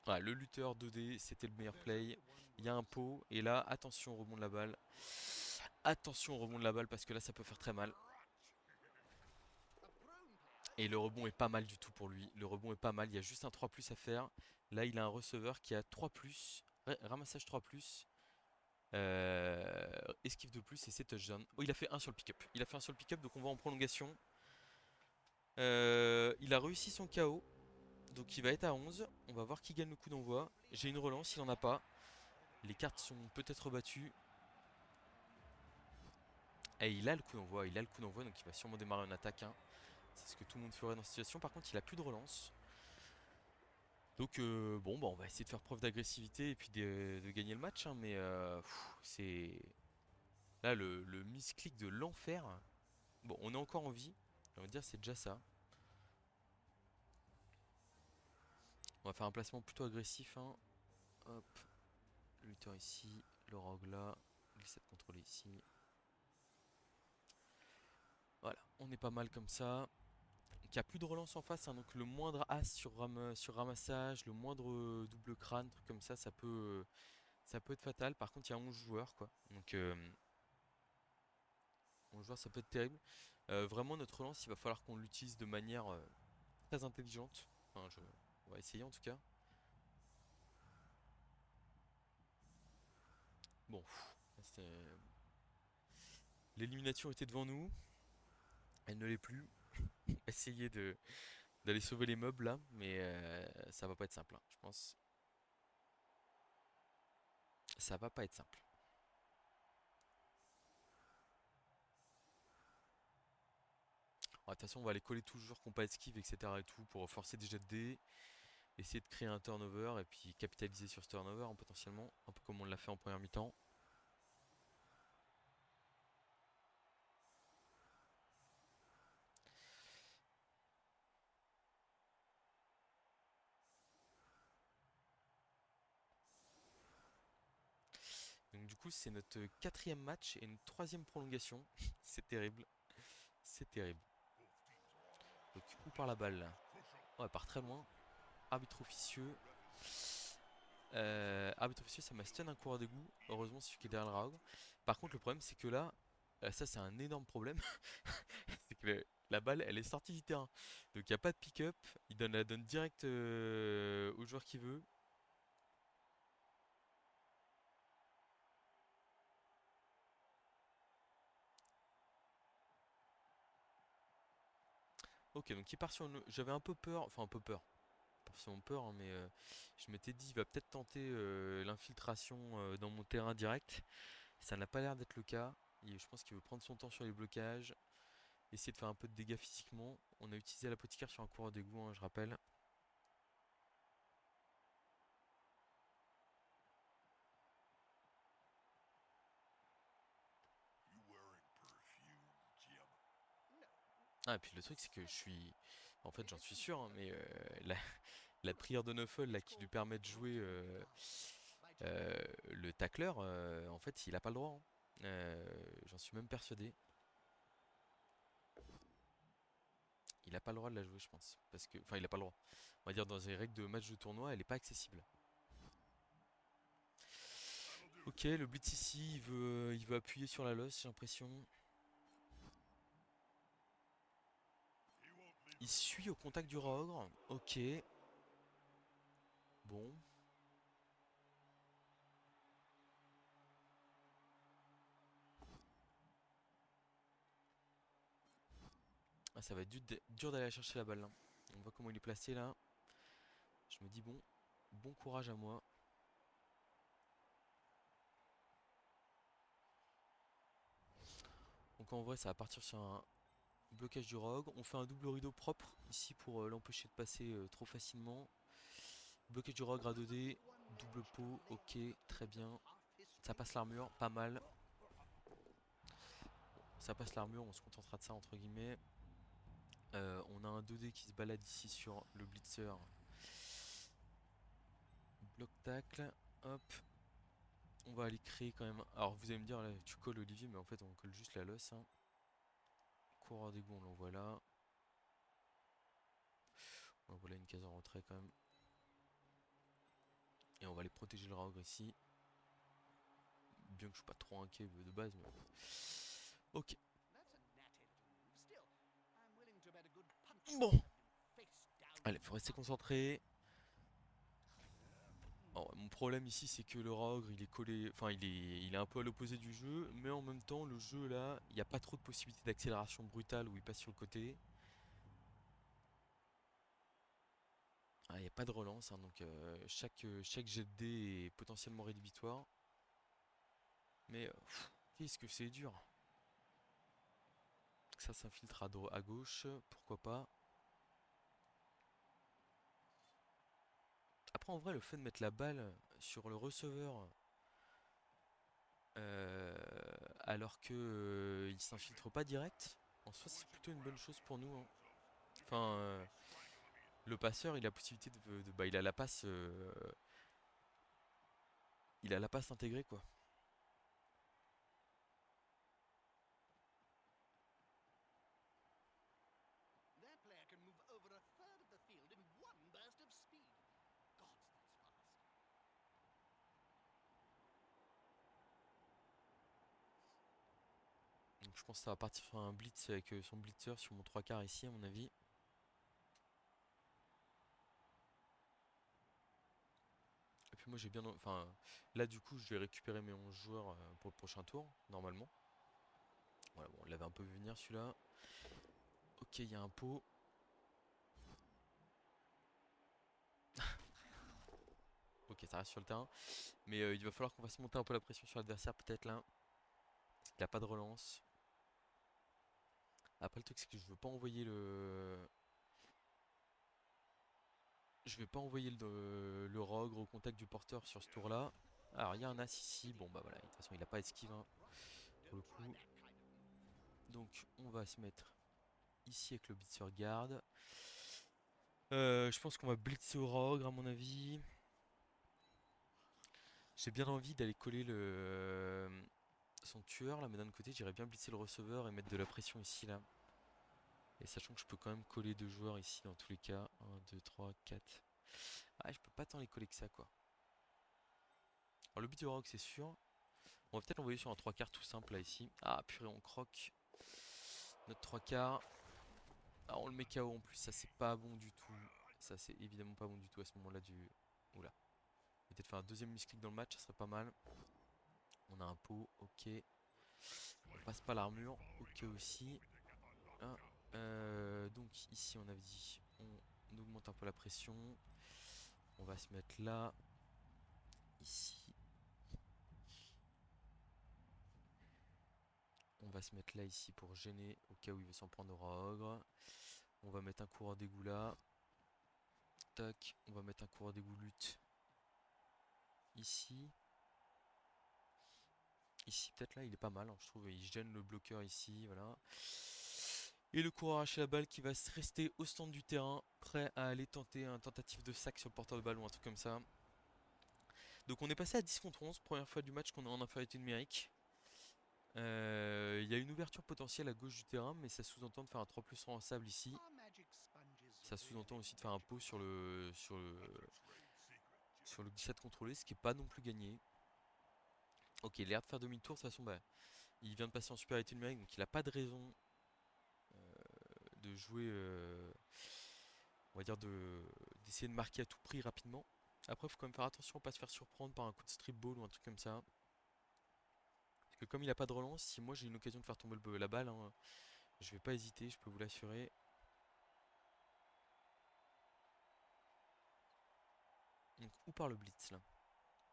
Voilà, le lutteur 2D, c'était le meilleur play. Il y a un pot, et là, attention au rebond de la balle. Attention au rebond de la balle, parce que là, ça peut faire très mal. Et le rebond est pas mal du tout pour lui. Le rebond est pas mal, il y a juste un 3+ à faire. Là, il a un receveur qui a 3+, ramassage 3+, esquive de plus et c'est touchdown. Oh, il a fait un sur le pick-up. Il a fait un sur le pick-up, donc on va en prolongation. Il a réussi son KO. Donc il va être à 11. On va voir qui gagne le coup d'envoi. J'ai une relance, il en a pas. Les cartes sont peut-être battues. Et il a le coup d'envoi, il a le coup d'envoi, donc il va sûrement démarrer en attaque, hein. C'est ce que tout le monde ferait dans cette situation. Par contre, il a plus de relance. Donc bon, bah, on va essayer de faire preuve d'agressivité et puis de gagner le match, hein. Mais c'est... Là, le misclick de l'enfer. Bon, on est encore en vie. On va dire c'est déjà ça. On va faire un placement plutôt agressif, hein. Hop, le lutteur ici, le rogue là, glissade contrôlée ici. Voilà, on est pas mal comme ça. Donc il n'y a plus de relance en face, hein, donc le moindre as sur ramassage, le moindre double crâne, truc comme ça peut être fatal. Par contre, il y a 11 joueurs, quoi. Donc 11 joueurs, ça peut être terrible. Vraiment, notre relance, il va falloir qu'on l'utilise de manière très intelligente. Enfin, on va essayer en tout cas. Bon, l'élimination était devant nous. Elle ne l'est plus. Essayer d'aller sauver les meubles là, mais ça va pas être simple, hein, je pense. Ça va pas être simple. De toute façon, on va aller coller toujours compas esquive, etc. et tout pour forcer des jets de dés, essayer de créer un turnover et puis capitaliser sur ce turnover, hein, potentiellement, un peu comme on l'a fait en première mi-temps. Donc du coup, c'est notre quatrième match et une troisième prolongation. C'est terrible, c'est terrible. Donc où part la balle là? Oh, elle part très loin. Arbitre officieux. Arbitre officieux, ça m'a stun un coureur d'égout. Heureusement, c'est celui qui est derrière le rogue. Par contre, le problème, c'est que là, ça, c'est un énorme problème. C'est que la balle, elle est sortie du terrain. Donc, il n'y a pas de pick-up. Il la donne direct au joueur qui veut. Ok, donc il part sur une... J'avais un peu peur, enfin un peu peur. Pas forcément peur, hein, mais je m'étais dit, il va peut-être tenter l'infiltration dans mon terrain direct. Ça n'a pas l'air d'être le cas. Je pense qu'il veut prendre son temps sur les blocages. Essayer de faire un peu de dégâts physiquement. On a utilisé l'apothicaire sur un coureur d'égout, hein, je rappelle. Ah, et puis le truc, c'est que je suis. En fait, j'en suis sûr, hein, mais la prière de Nuffle là, qui lui permet de jouer le tacleur, en fait, il a pas le droit, hein. J'en suis même persuadé. Il a pas le droit de la jouer, je pense. Parce que. Enfin, il a pas le droit. On va dire, dans les règles de match de tournoi, elle est pas accessible. Ok, le blitz ici, il veut appuyer sur la losse, j'ai l'impression. Il suit au contact du Rogre. Ok. Bon. Ah, ça va être dur d'aller chercher la balle là. On voit comment il est placé là. Je me dis bon, bon courage à moi. Donc en vrai ça va partir sur un blocage du rogue. On fait un double rideau propre ici pour l'empêcher de passer trop facilement. Blocage du rogue à 2D. Double pot, ok, très bien. Ça passe l'armure, pas mal. Ça passe l'armure, on se contentera de ça entre guillemets. On a un 2D qui se balade ici sur le blitzer. Bloc tacle, hop. On va aller créer quand même. Alors vous allez me dire, là, tu colles Olivier, mais en fait on colle juste la losse. Hein. Coureur d'égout, on l'envoie là. On l'envoie là une case en retrait quand même. Et on va aller protéger le rogue ici. Bien que je suis pas trop inquiet de base, mais. Ok. Bon. Allez, faut rester concentré. Alors, mon problème ici c'est que le Rogre il est collé, enfin il est un peu à l'opposé du jeu, mais en même temps le jeu là, il n'y a pas trop de possibilités d'accélération brutale où il passe sur le côté. Ah, il n'y a pas de relance, hein, donc chaque jet de dés est potentiellement rédhibitoire. Mais qu'est-ce que c'est dur. Ça s'infiltre à gauche, pourquoi pas. Après en vrai le fait de mettre la balle sur le receveur euh, alors que il s'infiltre pas direct, en soi c'est plutôt une bonne chose pour nous. Hein. Enfin, le passeur, il a la possibilité bah, il a la passe intégrée quoi. Donc je pense que ça va partir sur un blitz avec son blitzer sur mon 3 quarts ici à mon avis. Et puis moi j'ai bien, enfin là du coup je vais récupérer mes 11 joueurs pour le prochain tour normalement. Voilà, bon, on l'avait un peu vu venir celui-là. Ok, il y a un pot. Ok, ça reste sur le terrain. Mais il va falloir qu'on fasse monter un peu la pression sur l'adversaire peut-être là. Il a pas de relance. Après le truc c'est que je veux pas envoyer le. Je vais pas envoyer le Rogre au contact du porteur sur ce tour là. Alors il y a un as ici. Bon bah voilà, de toute façon il a pas esquive hein, pour le coup. Donc on va se mettre ici avec le blitzer garde. Je pense qu'on va blitzer au Rogre à mon avis. J'ai bien envie d'aller coller son tueur là, mais d'un autre côté j'irais bien blitzer le receveur et mettre de la pression ici là. Et sachant que je peux quand même coller deux joueurs ici dans tous les cas. Un, 2, 3, 4. Ah, je peux pas tant les coller que ça quoi. Alors le but du Rogue c'est sûr. On va peut-être l'envoyer sur un 3 quarts tout simple là ici. Ah purée on croque. Notre 3 quarts. Ah on le met KO en plus, ça c'est pas bon du tout. Ça c'est évidemment pas bon du tout à ce moment là du. Oula. Peut-être faire un deuxième misclick dans le match, ça serait pas mal. On a un pot, ok. On passe pas l'armure, ok aussi. Ah, donc ici on avait dit, on augmente un peu la pression. On va se mettre là, ici. On va se mettre là ici pour gêner au cas où il veut s'en prendre au ogre. On va mettre un coureur d'égout là. Tac, on va mettre un coureur d'égout lutte ici. Ici peut-être là il est pas mal hein, je trouve, il gêne le bloqueur ici, voilà. Et le coureur arracher la balle qui va rester au stand du terrain, prêt à aller tenter un tentative de sac sur le porteur de balle ou un truc comme ça. Donc on est passé à 10 contre 11, première fois du match qu'on est en infériorité numérique. Il y a une ouverture potentielle à gauche du terrain, mais ça sous-entend de faire un 3 plus en sable ici. Ça sous-entend aussi de faire un pot sur le glissade contrôlé, ce qui est pas non plus gagné. Ok, il a l'air de faire demi-tour, de toute façon bah, il vient de passer en supériorité numérique, donc il a pas de raison de jouer, on va dire d'essayer de marquer à tout prix rapidement. Après, il faut quand même faire attention à pas se faire surprendre par un coup de strip ball ou un truc comme ça. Parce que comme il a pas de relance, si moi j'ai une occasion de faire tomber la balle, hein, Je vais pas hésiter, je peux vous l'assurer. Donc où part le blitz là?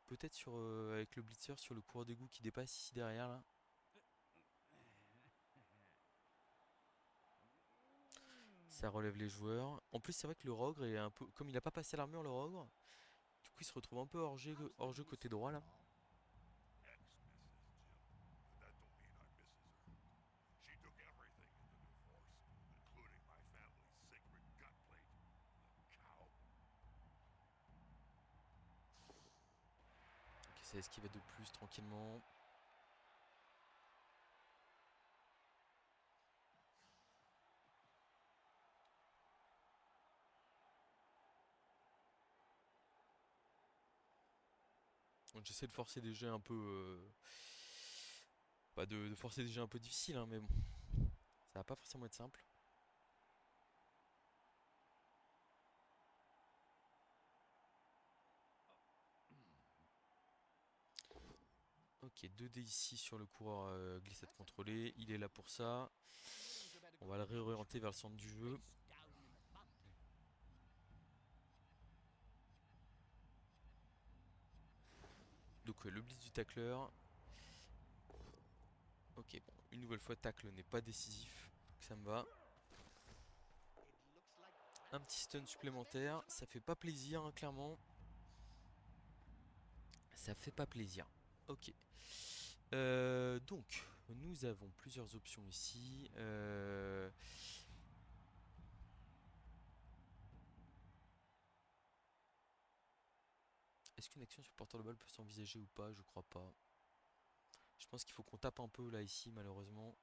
Peut-être sur avec le blitzer sur le coureur d'égout qui dépasse ici derrière là. Ça relève les joueurs. En plus c'est vrai que le Rogre est un peu. Comme il a pas passé l'armure le Rogre, du coup il se retrouve un peu hors jeu côté droit là. Ok, ça esquive de plus tranquillement. Donc j'essaie de forcer des jeux un peu. Pas de forcer des jeux un peu difficiles hein, mais bon. Ça va pas forcément être simple. Ok, 2D ici sur le coureur glissade contrôlée. Il est là pour ça. On va le réorienter vers le centre du jeu. Donc le blitz du tacleur. Ok, bon, une nouvelle fois, tacle n'est pas décisif. Donc ça me va. Un petit stun supplémentaire. Ça fait pas plaisir, hein, clairement. Ça fait pas plaisir. Ok. Donc, nous avons plusieurs options ici. Est-ce qu'une action sur porteur de balle peut s'envisager ou pas? Je crois pas. Je pense qu'il faut qu'on tape un peu là ici malheureusement.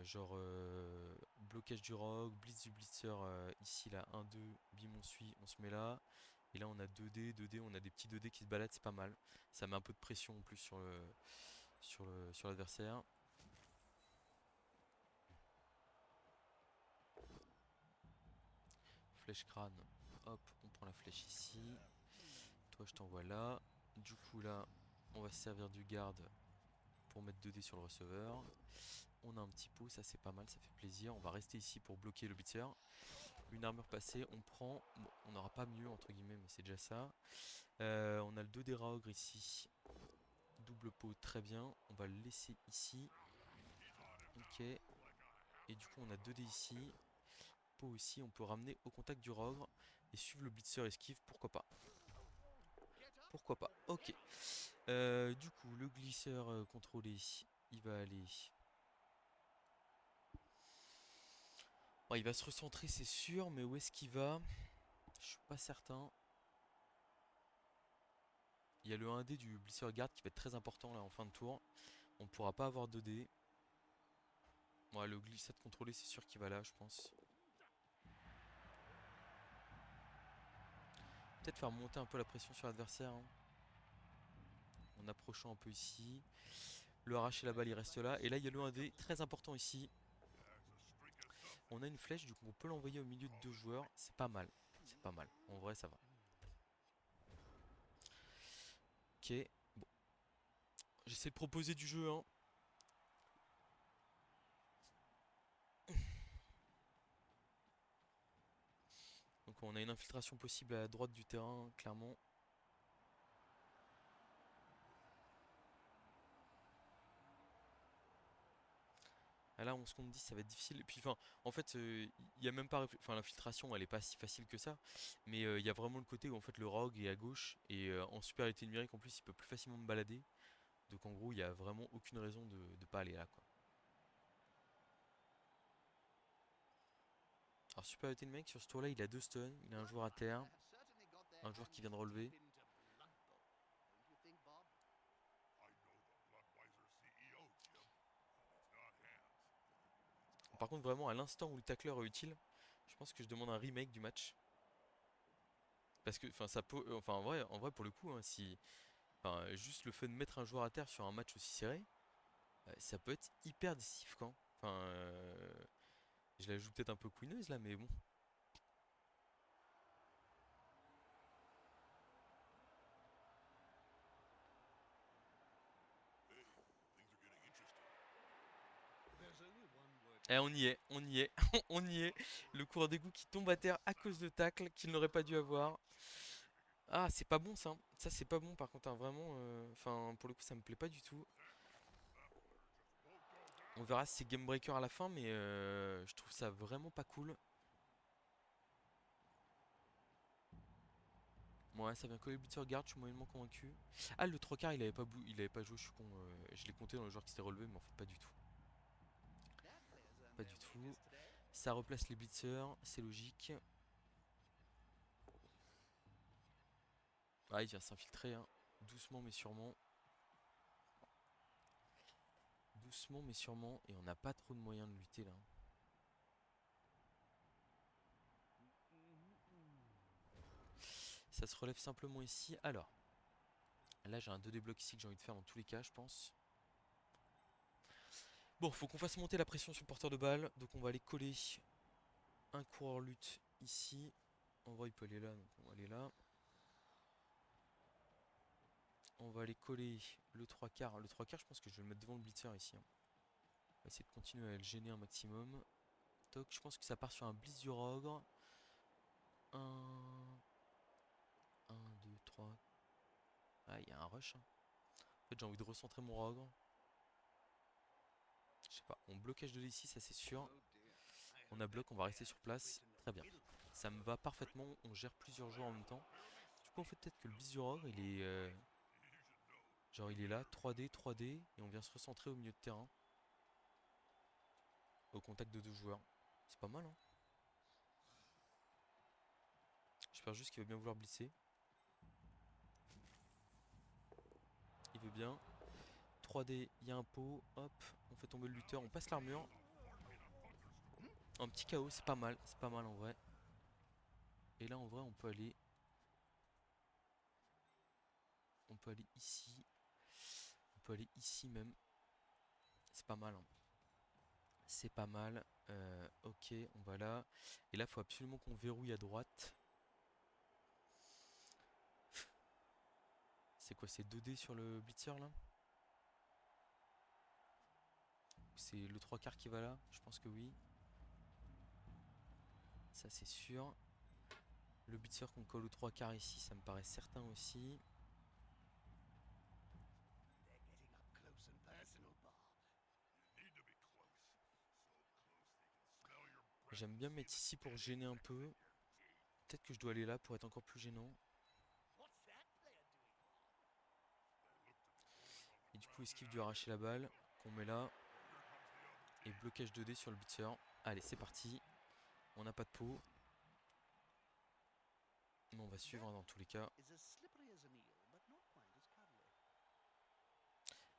Genre blocage du rogue, blitz du blitzer ici là 1-2, bim on suit, on se met là. Et là on a 2D, on a des petits 2D qui se baladent, c'est pas mal. Ça met un peu de pression en plus sur l'adversaire. Flèche crâne, hop, on prend la flèche ici. Toi je t'envoie là. Du coup là, on va se servir du garde pour mettre 2D sur le receveur. On a un petit pot, ça c'est pas mal, ça fait plaisir. On va rester ici pour bloquer le blitzer. Une armure passée, on prend. Bon, on n'aura pas mieux entre guillemets, mais c'est déjà ça. On a le 2D Raogre ici. Double pot, très bien. On va le laisser ici. Ok. Et du coup, on a 2D ici. Pot aussi, on peut ramener au contact du Rogre. Et suivre le blitzer esquive, pourquoi pas. Pourquoi pas. Ok. Du coup, le glisseur contrôlé, il va aller. Bon, il va se recentrer, c'est sûr, mais où est-ce qu'il va? Je suis pas certain. Il y a le 1D du blitzer guard qui va être très important là en fin de tour. On pourra pas avoir 2D. Ouais, le glissade contrôlé, c'est sûr qu'il va là, je pense. Peut-être faire monter un peu la pression sur l'adversaire, hein, en approchant un peu ici. Le arracher la balle, il reste là. Et là, il y a le 1D, très important ici. On a une flèche, du coup, on peut l'envoyer au milieu de deux joueurs. C'est pas mal. C'est pas mal. En vrai, ça va. Ok. Bon. J'essaie de proposer du jeu, hein. Donc, on a une infiltration possible à la droite du terrain, clairement. Ah, là, 11 contre 10, ça va être difficile. Et puis, enfin, en fait, il y a même pas. Enfin, l'infiltration, elle est pas si facile que ça. Mais il y a vraiment le côté où, en fait, le rogue est à gauche. Et en supériorité numérique, en plus, il peut plus facilement me balader. Donc, en gros, il y a vraiment aucune raison de pas aller là, quoi. Alors, supériorité numérique, sur ce tour-là, il a deux stuns. Il a un joueur à terre. Un joueur qui vient de relever. Par contre, vraiment, à l'instant où le tacleur est utile, je pense que je demande un remake du match. Parce que, enfin, ça peut. Enfin, en vrai, pour le coup, hein, si. Enfin, juste le fait de mettre un joueur à terre sur un match aussi serré, ça peut être hyper décisif quand. Enfin, je la joue peut-être un peu couineuse là, mais bon. Eh, on y est, on y est, on y est. Le coureur d'égout qui tombe à terre à cause de tacle qu'il n'aurait pas dû avoir. Ah, c'est pas bon ça, hein. Ça, c'est pas bon par contre, hein, vraiment. Enfin, pour le coup, ça me plaît pas du tout. On verra si c'est game breaker à la fin, mais je trouve ça vraiment pas cool. Ouais, ça vient coller le blitzer guard, je suis moyennement convaincu. Ah, le 3 quarts, il avait pas joué, je suis con. Je l'ai compté dans le joueur qui s'était relevé, mais en fait, pas du tout. Pas du tout. Ça replace les blitzers, c'est logique. Ah, il vient s'infiltrer, hein. Doucement mais sûrement. Doucement mais sûrement. Et on n'a pas trop de moyens de lutter là. Ça se relève simplement ici. Alors, là j'ai un 2D bloc ici que j'ai envie de faire dans tous les cas, je pense. Bon, faut qu'on fasse monter la pression sur le porteur de balle. Donc on va aller coller un coureur lutte ici. En vrai, il peut aller là, donc on va aller là. On va aller coller le 3 quarts. Le 3 quarts, je pense que je vais le mettre devant le blitzer ici, hein. On va essayer de continuer à le gêner un maximum. Toc, je pense que ça part sur un blitz du Rogre. 1, 2, 3. Ah, il y a un rush, hein. En fait, j'ai envie de recentrer mon Rogre. Je sais pas, on blocage de ici, ça c'est sûr. On a bloc, on va rester sur place. Très bien. Ça me va parfaitement, on gère plusieurs joueurs en même temps. Du coup, en fait, peut-être que le Bizurog, il est... genre, il est là, 3D, 3D, et on vient se recentrer au milieu de terrain. Au contact de deux joueurs. C'est pas mal, hein. J'espère juste qu'il va bien vouloir blitzer. Il veut bien. 3D, il y a un pot, hop, on fait tomber le lutteur, on passe l'armure. Un petit KO, c'est pas mal en vrai. Et là en vrai on peut aller ici, on peut aller ici même. C'est pas mal, hein. C'est pas mal. Ok, on va là. Et là, il faut absolument qu'on verrouille à droite. C'est quoi? C'est 2D sur le blitzer là? C'est le 3 quarts qui va là? Je pense que oui. Ça c'est sûr. Le blitzer qu'on colle au 3 quarts ici, ça me paraît certain aussi. J'aime bien mettre ici pour gêner un peu. Peut-être que je dois aller là pour être encore plus gênant. Et du coup, esquive du arracher la balle qu'on met là. Et blocage 2D sur le blitzer. Allez, c'est parti. On n'a pas de pot. Mais on va suivre, hein, dans tous les cas.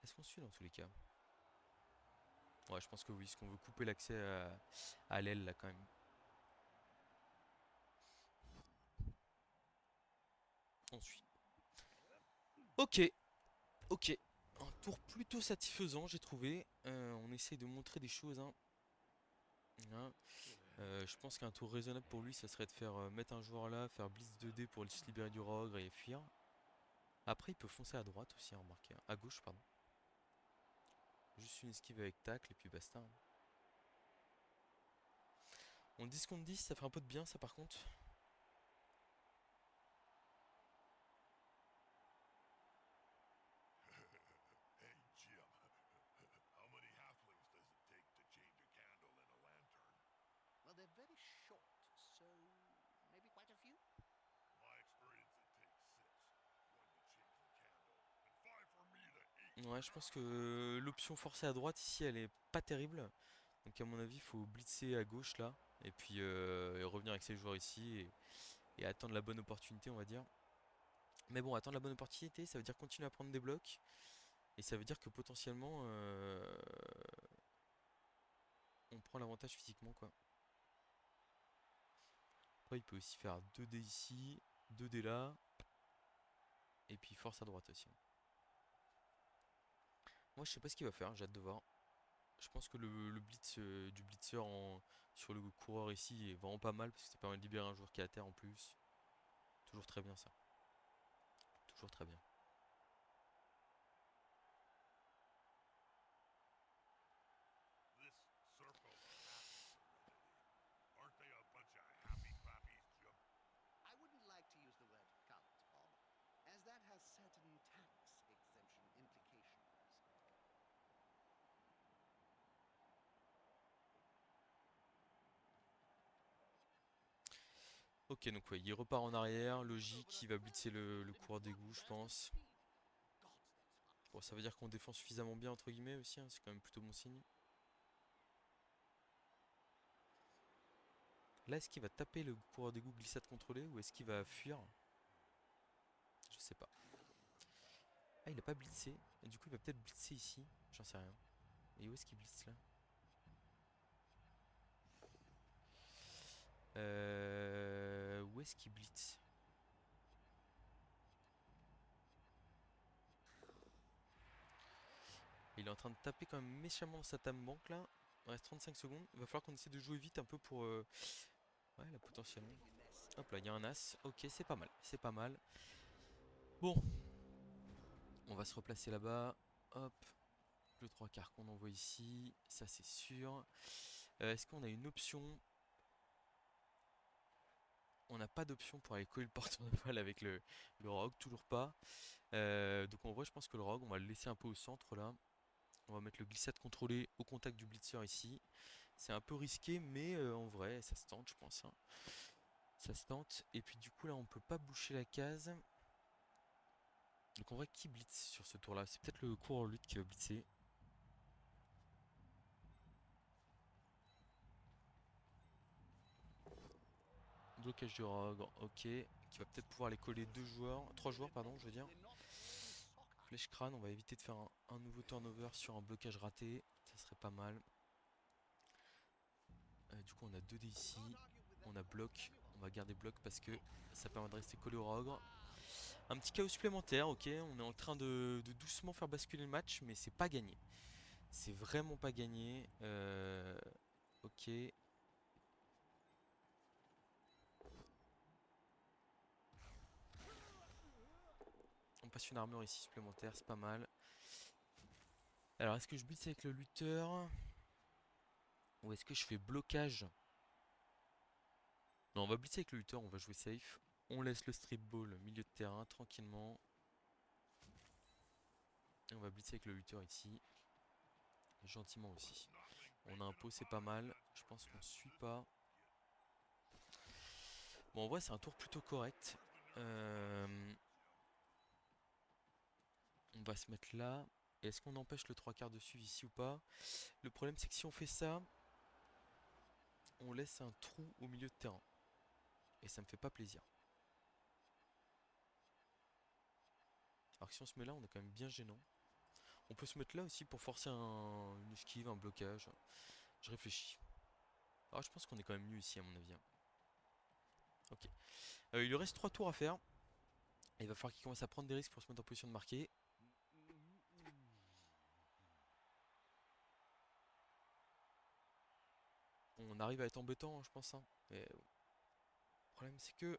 Est-ce qu'on suit dans tous les cas? Ouais, je pense que oui, parce qu'on veut couper l'accès à l'aile là quand même. On suit. Ok, ok. Un tour plutôt satisfaisant, j'ai trouvé. On essaye de montrer des choses, hein. Hein. Je pense qu'un tour raisonnable pour lui, ça serait de faire mettre un joueur là, faire blitz 2D pour se libérer du Rogre et fuir. Après, il peut foncer à droite aussi, hein, remarquez, hein. À gauche, pardon. Juste une esquive avec tacle et puis basta, hein. On 10 contre 10, ça fait un peu de bien ça par contre. Ouais, je pense que l'option forcée à droite ici, elle est pas terrible. Donc à mon avis, il faut blitzer à gauche là. Et puis et revenir avec ses joueurs ici et attendre la bonne opportunité, on va dire. Mais bon, attendre la bonne opportunité, ça veut dire continuer à prendre des blocs. Et ça veut dire que potentiellement, on prend l'avantage physiquement, quoi. Après, il peut aussi faire 2D ici, 2D là. Et puis force à droite aussi. Moi, je sais pas ce qu'il va faire, j'ai hâte de voir. Je pense que le blitz du blitzer sur le coureur ici est vraiment pas mal parce que ça permet de libérer un joueur qui est à terre en plus. Toujours très bien ça. Toujours très bien. Ok, donc ouais, il repart en arrière, logique, il va blitzer le coureur d'égout, je pense. Bon, ça veut dire qu'on défend suffisamment bien, entre guillemets, aussi, hein, c'est quand même plutôt bon signe. Là, est-ce qu'il va taper le coureur d'égout glissade contrôlée ou est-ce qu'il va fuir? Je sais pas. Ah, il a pas blitzé. Et du coup, il va peut-être blitzer ici. J'en sais rien. Et où est-ce qu'il blitz là? Où est-ce qu'il blitz? Il est en train de taper quand même méchamment dans sa tame banque là. Il reste 35 secondes. Il va falloir qu'on essaie de jouer vite un peu pour. Ouais, là potentiellement. Hop là, il y a un as. Ok, c'est pas mal. C'est pas mal. Bon, on va se replacer là-bas. Hop. Le 3 quarts qu'on envoie ici. Ça, c'est sûr. Est-ce qu'on a une option? On n'a pas d'option pour aller coller le porteur de balle avec le rogue. Toujours pas. Donc en vrai, je pense que le rogue, on va le laisser un peu au centre là. On va mettre le glissade contrôlé au contact du blitzer ici. C'est un peu risqué, mais en vrai, ça se tente, je pense, hein. Ça se tente. Et puis du coup, là, on peut pas boucher la case. Donc en vrai, qui blitz sur ce tour-là? C'est peut-être le coureur lutte qui va blitzer. Blocage du rogue, ok. Qui va peut-être pouvoir les coller deux joueurs, trois joueurs, pardon, je veux dire. Flèche crâne, on va éviter de faire un nouveau turnover sur un blocage raté. Ça serait pas mal. Du coup, on a 2 dés ici. On a bloc. On va garder bloc parce que ça permet de rester collé au rogre. Un petit chaos supplémentaire, ok. On est en train de doucement faire basculer le match, mais c'est pas gagné. C'est vraiment pas gagné. Ok. On passe une armure ici supplémentaire, c'est pas mal. Alors, est-ce que je blitz avec le lutteur? Ou est-ce que je fais blocage? Non, on va blitzer avec le lutteur, on va jouer safe. On laisse le strip ball milieu de terrain tranquillement. Et on va blitzer avec le lutteur ici. Gentiment aussi. On a un pot, c'est pas mal. Je pense qu'on suit pas. Bon, en vrai, c'est un tour plutôt correct. On va se mettre là. Est-ce qu'on empêche le 3 quarts de suivre ici ou pas? Le problème, c'est que si on fait ça, on laisse un trou au milieu de terrain. Et ça me fait pas plaisir. Alors que si on se met là, on est quand même bien gênant. On peut se mettre là aussi pour forcer une esquive, un blocage. Je réfléchis. Alors je pense qu'on est quand même mieux ici à mon avis, hein. Ok. Il lui reste 3 tours à faire. Et il va falloir qu'il commence à prendre des risques pour se mettre en position de marquer. On arrive à être embêtant, hein, je pense, hein. Mais le problème, c'est que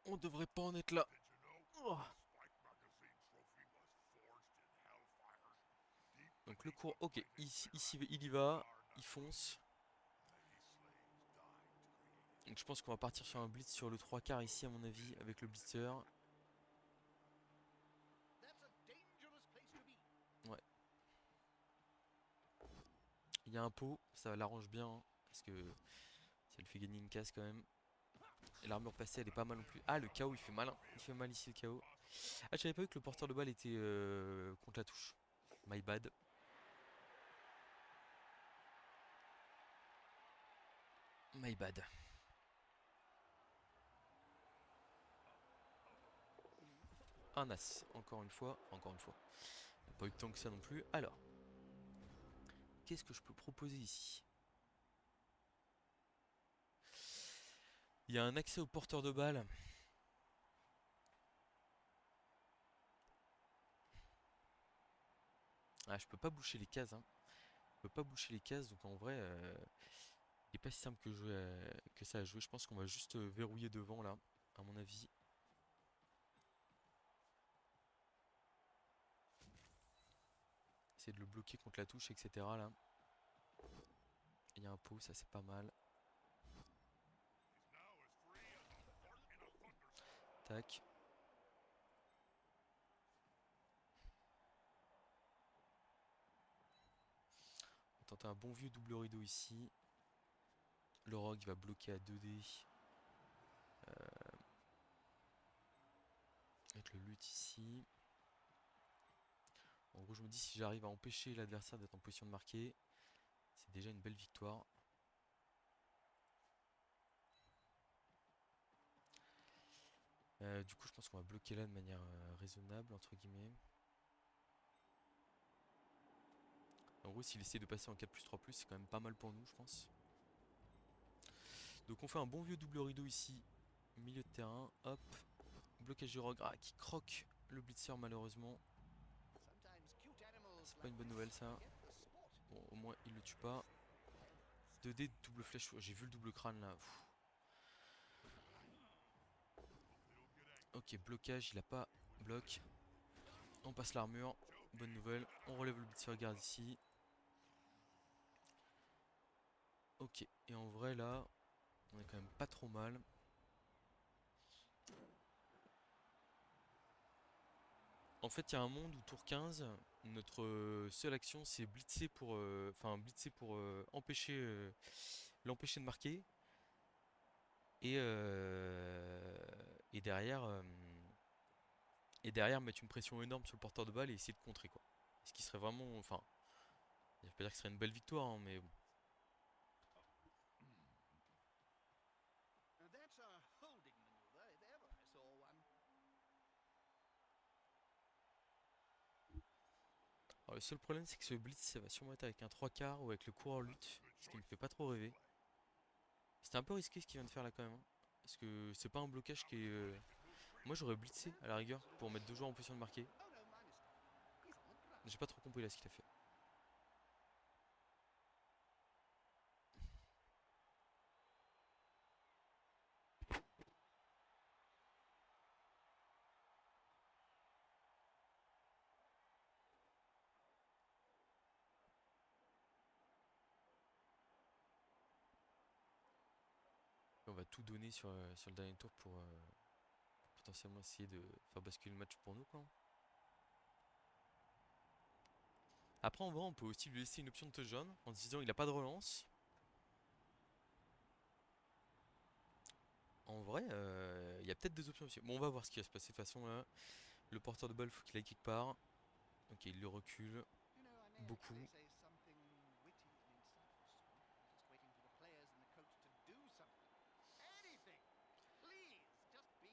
on devrait pas en être là. Oh. Donc le cours, ok, ici, il y va, il fonce. Donc je pense qu'on va partir sur un blitz sur le 3 quarts ici à mon avis avec le blitzer. Ouais. Il y a un pot, ça l'arrange bien, hein, parce que ça lui fait gagner une case quand même. Et l'armure passée elle est pas mal non plus. Ah, le KO il fait mal, hein. Il fait mal ici le KO. Ah, je savais pas vu que le porteur de balle était contre la touche. My bad. My bad. Un as, encore une fois. Encore une fois. Il n'y a pas eu de temps que ça non plus. Alors, qu'est-ce que je peux proposer ici? Il y a un accès au porteur de balle. Ah, je peux pas boucher les cases, hein. Je peux pas boucher les cases, donc en vrai, il est pas si simple que ça à jouer. Je pense qu'on va juste verrouiller devant là, à mon avis. Essayer de le bloquer contre la touche, etc. là. Il y a un pot, ça c'est pas mal. Tac. tenter un bon vieux double rideau ici. Le rogue va bloquer à 2D. Avec le lutte ici. En gros, je me dis si j'arrive à empêcher l'adversaire d'être en position de marquer, c'est déjà une belle victoire. Du coup, je pense qu'on va bloquer là de manière raisonnable, entre guillemets. En gros, s'il essaie de passer en 4+3+, c'est quand même pas mal pour nous, je pense. Donc on fait un bon vieux double rideau ici, milieu de terrain, hop. Blocage du rogue, qui croque le blitzer malheureusement. C'est pas une bonne nouvelle ça. Bon, au moins il le tue pas. 2D, double flèche, j'ai vu le double crâne là. Pff. Ok, blocage, il a pas bloc. On passe l'armure, bonne nouvelle. On relève le blitzer garde ici. Ok, et en vrai là, on est quand même pas trop mal. En fait, il y a un monde où tour 15, notre seule action c'est blitzer pour, blitzer pour empêcher l'empêcher de marquer. Et derrière, mettre une pression énorme sur le porteur de balle et essayer de contrer quoi. Ce qui serait vraiment, enfin, je vais pas dire que ce serait une belle victoire, hein, mais bon. Alors, le seul problème c'est que ce blitz ça va sûrement être avec un 3/4 ou avec le coureur lutte, ce qui me fait pas trop rêver. C'était un peu risqué ce qu'il vient de faire là quand même, hein, parce que c'est pas un blocage qui est. Moi j'aurais blitzé à la rigueur pour mettre deux joueurs en position de marquer. J'ai pas trop compris là ce qu'il a fait. On va tout donner sur le dernier tour pour potentiellement essayer de faire basculer le match pour nous quoi. Après en vrai on peut aussi lui laisser une option de touchdown en se disant il a pas de relance. En vrai, il y a peut-être des options aussi. Bon, on va voir ce qui va se passer de toute façon là. Le porteur de balle, faut qu'il aille quelque part. Ok, il le recule. Beaucoup.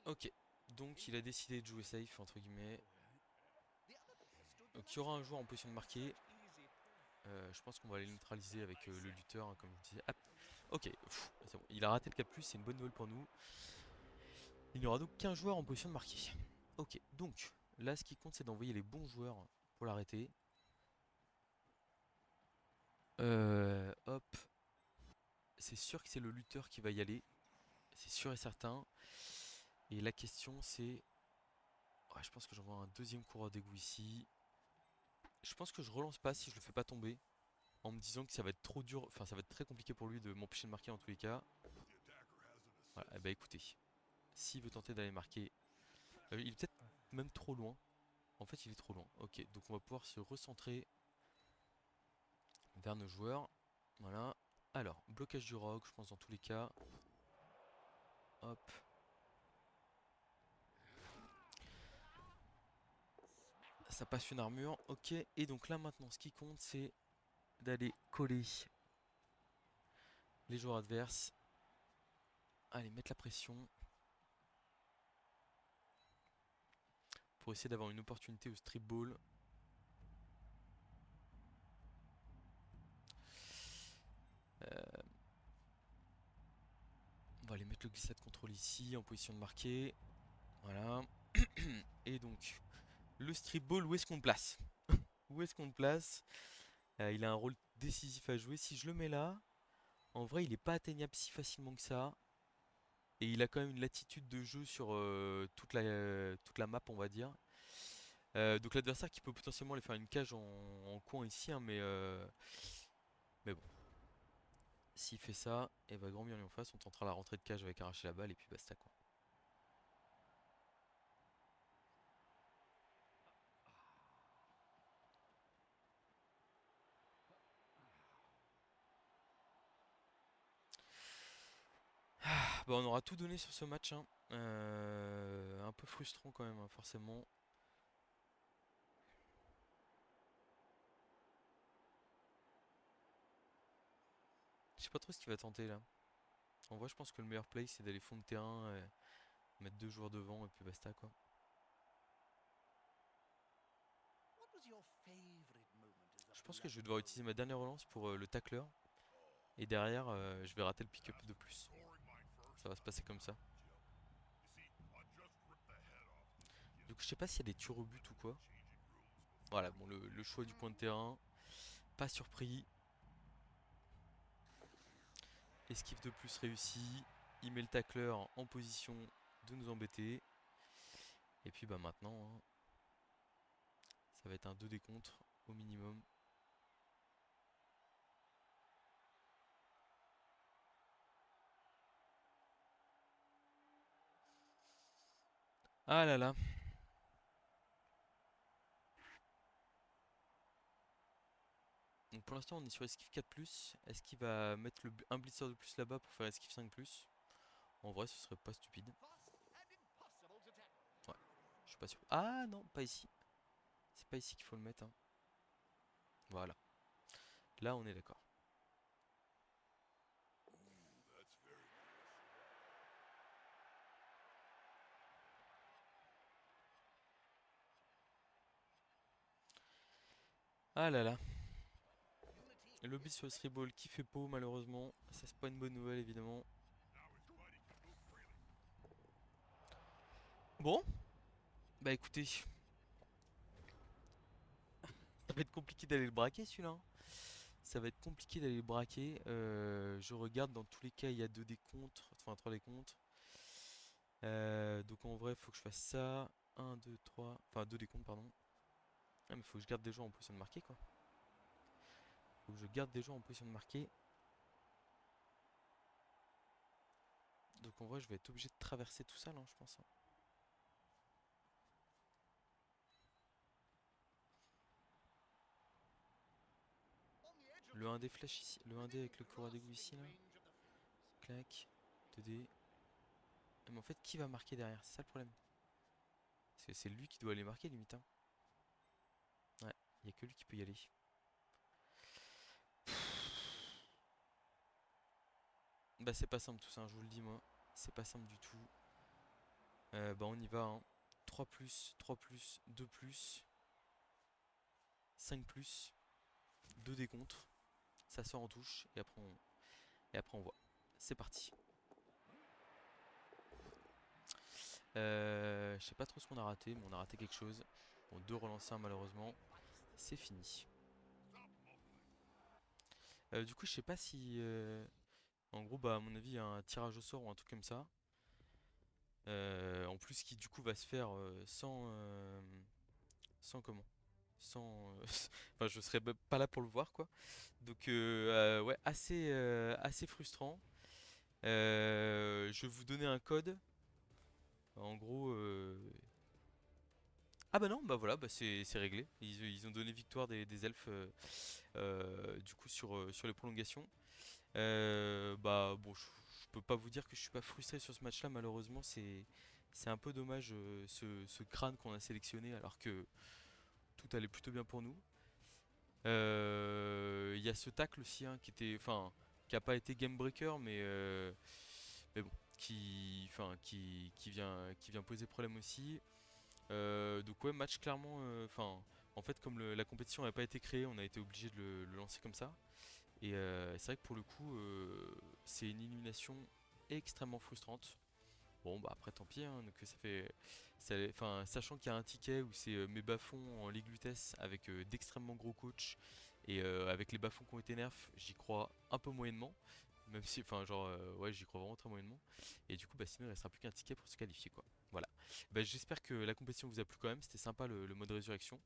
Ok, donc il a décidé de jouer safe, entre guillemets. Donc il y aura un joueur en position de marquer. Je pense qu'on va les neutraliser avec le lutteur, hein, comme je vous disais. Hop. Ok, c'est bon. Il a raté le 4+, c'est une bonne nouvelle pour nous. Il n'y aura donc qu'un joueur en position de marquer. Ok, donc là ce qui compte c'est d'envoyer les bons joueurs pour l'arrêter. Hop. C'est sûr que c'est le lutteur qui va y aller. C'est sûr et certain. Et la question c'est... Ouais, je pense que j'envoie un deuxième coureur d'égout ici. Je pense que je relance pas si je le fais pas tomber. En me disant que ça va être trop dur, enfin ça va être très compliqué pour lui de m'empêcher de marquer en tous les cas. Voilà, et bah écoutez, s'il veut tenter d'aller marquer, il est peut-être même trop loin. En fait il est trop loin. Ok, donc on va pouvoir se recentrer vers nos joueurs. Voilà. Alors, blocage du rogue, je pense dans tous les cas. Hop. Ça passe une armure, ok. Et donc là maintenant ce qui compte c'est d'aller coller les joueurs adverses. Allez, mettre la pression. Pour essayer d'avoir une opportunité au strip ball. On va aller mettre le glissade contrôle ici en position de marquer. Voilà. Et donc, le strip ball, où est-ce qu'on le place? Où est-ce qu'on le place? Il a un rôle décisif à jouer. Si je le mets là, en vrai, il n'est pas atteignable si facilement que ça. Et il a quand même une latitude de jeu sur toute la map, on va dire. Donc l'adversaire qui peut potentiellement aller faire une cage en coin ici, hein, mais bon. S'il fait ça, et bah grand bien lui en face, on tentera la rentrée de cage avec arracher la balle et puis basta quoi. Bah, on aura tout donné sur ce match, hein. Un peu frustrant quand même, hein, forcément. Je sais pas trop ce qu'il va tenter là. En vrai, je pense que le meilleur play c'est d'aller fond de terrain, mettre deux joueurs devant et puis basta quoi. Je pense que je vais devoir utiliser ma dernière relance pour le tacleur. Et derrière, je vais rater le pick-up de plus. Ça va se passer comme ça. Du coup, je sais pas s'il y a des tirs au but ou quoi. Voilà, bon, le choix du point de terrain. Pas surpris. Esquive de plus réussi. Il met le tacleur en position de nous embêter. Et puis bah maintenant, hein, ça va être un 2 des contres au minimum. Ah là là. Donc pour l'instant on est sur esquive 4+. Est-ce qu'il va mettre un blitzer de plus là-bas pour faire esquive 5+? En vrai ce serait pas stupide. Ouais, je suis pas sûr. Ah non, pas ici. C'est pas ici qu'il faut le mettre, hein. Voilà. Là on est d'accord. Ah là là. Le beat sur le three ball qui fait peau malheureusement. Ça c'est pas une bonne nouvelle évidemment. Bon, bah écoutez, ça va être compliqué d'aller le braquer celui-là, hein. Ça va être compliqué d'aller le braquer. Je regarde, dans tous les cas, il y a 2 des contres, enfin 3 des contres. Donc en vrai, il faut que je fasse ça. Un 2 3 enfin 2 des contres, pardon. Ah, mais faut que je garde des gens en position de marquer, quoi. Faut que je garde des gens en position de marquer. Donc en vrai, je vais être obligé de traverser tout ça, là, je pense, hein. Le 1D flash ici, le 1D avec le courroie d'égout ici, là. Clac, 2D. Ah, mais en fait, qui va marquer derrière? C'est ça le problème. Parce que c'est lui qui doit aller marquer, limite, hein. Ouais, il n'y a que lui qui peut y aller. Bah c'est pas simple tout ça, hein, je vous le dis moi. C'est pas simple du tout. Bah on y va, hein. 3+, 3+, 2+, 5+, 2 décontres. Ça sort en touche et après on voit. C'est parti. Je sais pas trop ce qu'on a raté, mais on a raté quelque chose. Bon, 2 relancés malheureusement. C'est fini. Du coup je sais pas si... en gros bah à mon avis il y a un tirage au sort ou un truc comme ça. En plus qui du coup va se faire sans comment? Sans enfin je serais même pas là pour le voir quoi. Donc ouais, assez frustrant. Je vais vous donner un code. En gros ah bah non, bah voilà, bah c'est réglé. Ils ont donné victoire des elfes du coup sur les prolongations. Bah bon, je peux pas vous dire que je suis pas frustré sur ce match-là. Malheureusement, c'est un peu dommage ce crâne qu'on a sélectionné alors que tout allait plutôt bien pour nous. Il y a ce tacle aussi, hein, qui était, enfin, qui a pas été game breaker, mais bon, qui vient poser problème aussi. Donc ouais, match clairement, enfin, en fait, comme la compétition n'avait pas été créée, on a été obligé de le lancer comme ça. Et c'est vrai que pour le coup, c'est une élimination extrêmement frustrante. Bon bah après tant pis, hein, donc enfin, sachant qu'il y a un ticket où c'est mes bas-fonds en Ligue Lutèce avec d'extrêmement gros coachs et avec les bas-fonds qui ont été nerfs, j'y crois un peu moyennement, même si enfin genre ouais j'y crois vraiment très moyennement. Et du coup bah sinon il restera plus qu'un ticket pour se qualifier quoi. Voilà. Bah, j'espère que la compétition vous a plu quand même, c'était sympa le mode résurrection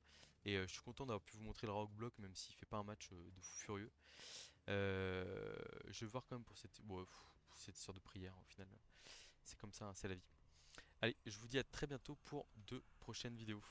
et je suis content d'avoir pu vous montrer le rock block même s'il fait pas un match de fou furieux. Je vais voir quand même pour pour cette histoire de prière au final. C'est comme ça, hein, c'est la vie. Allez, je vous dis à très bientôt pour de prochaines vidéos.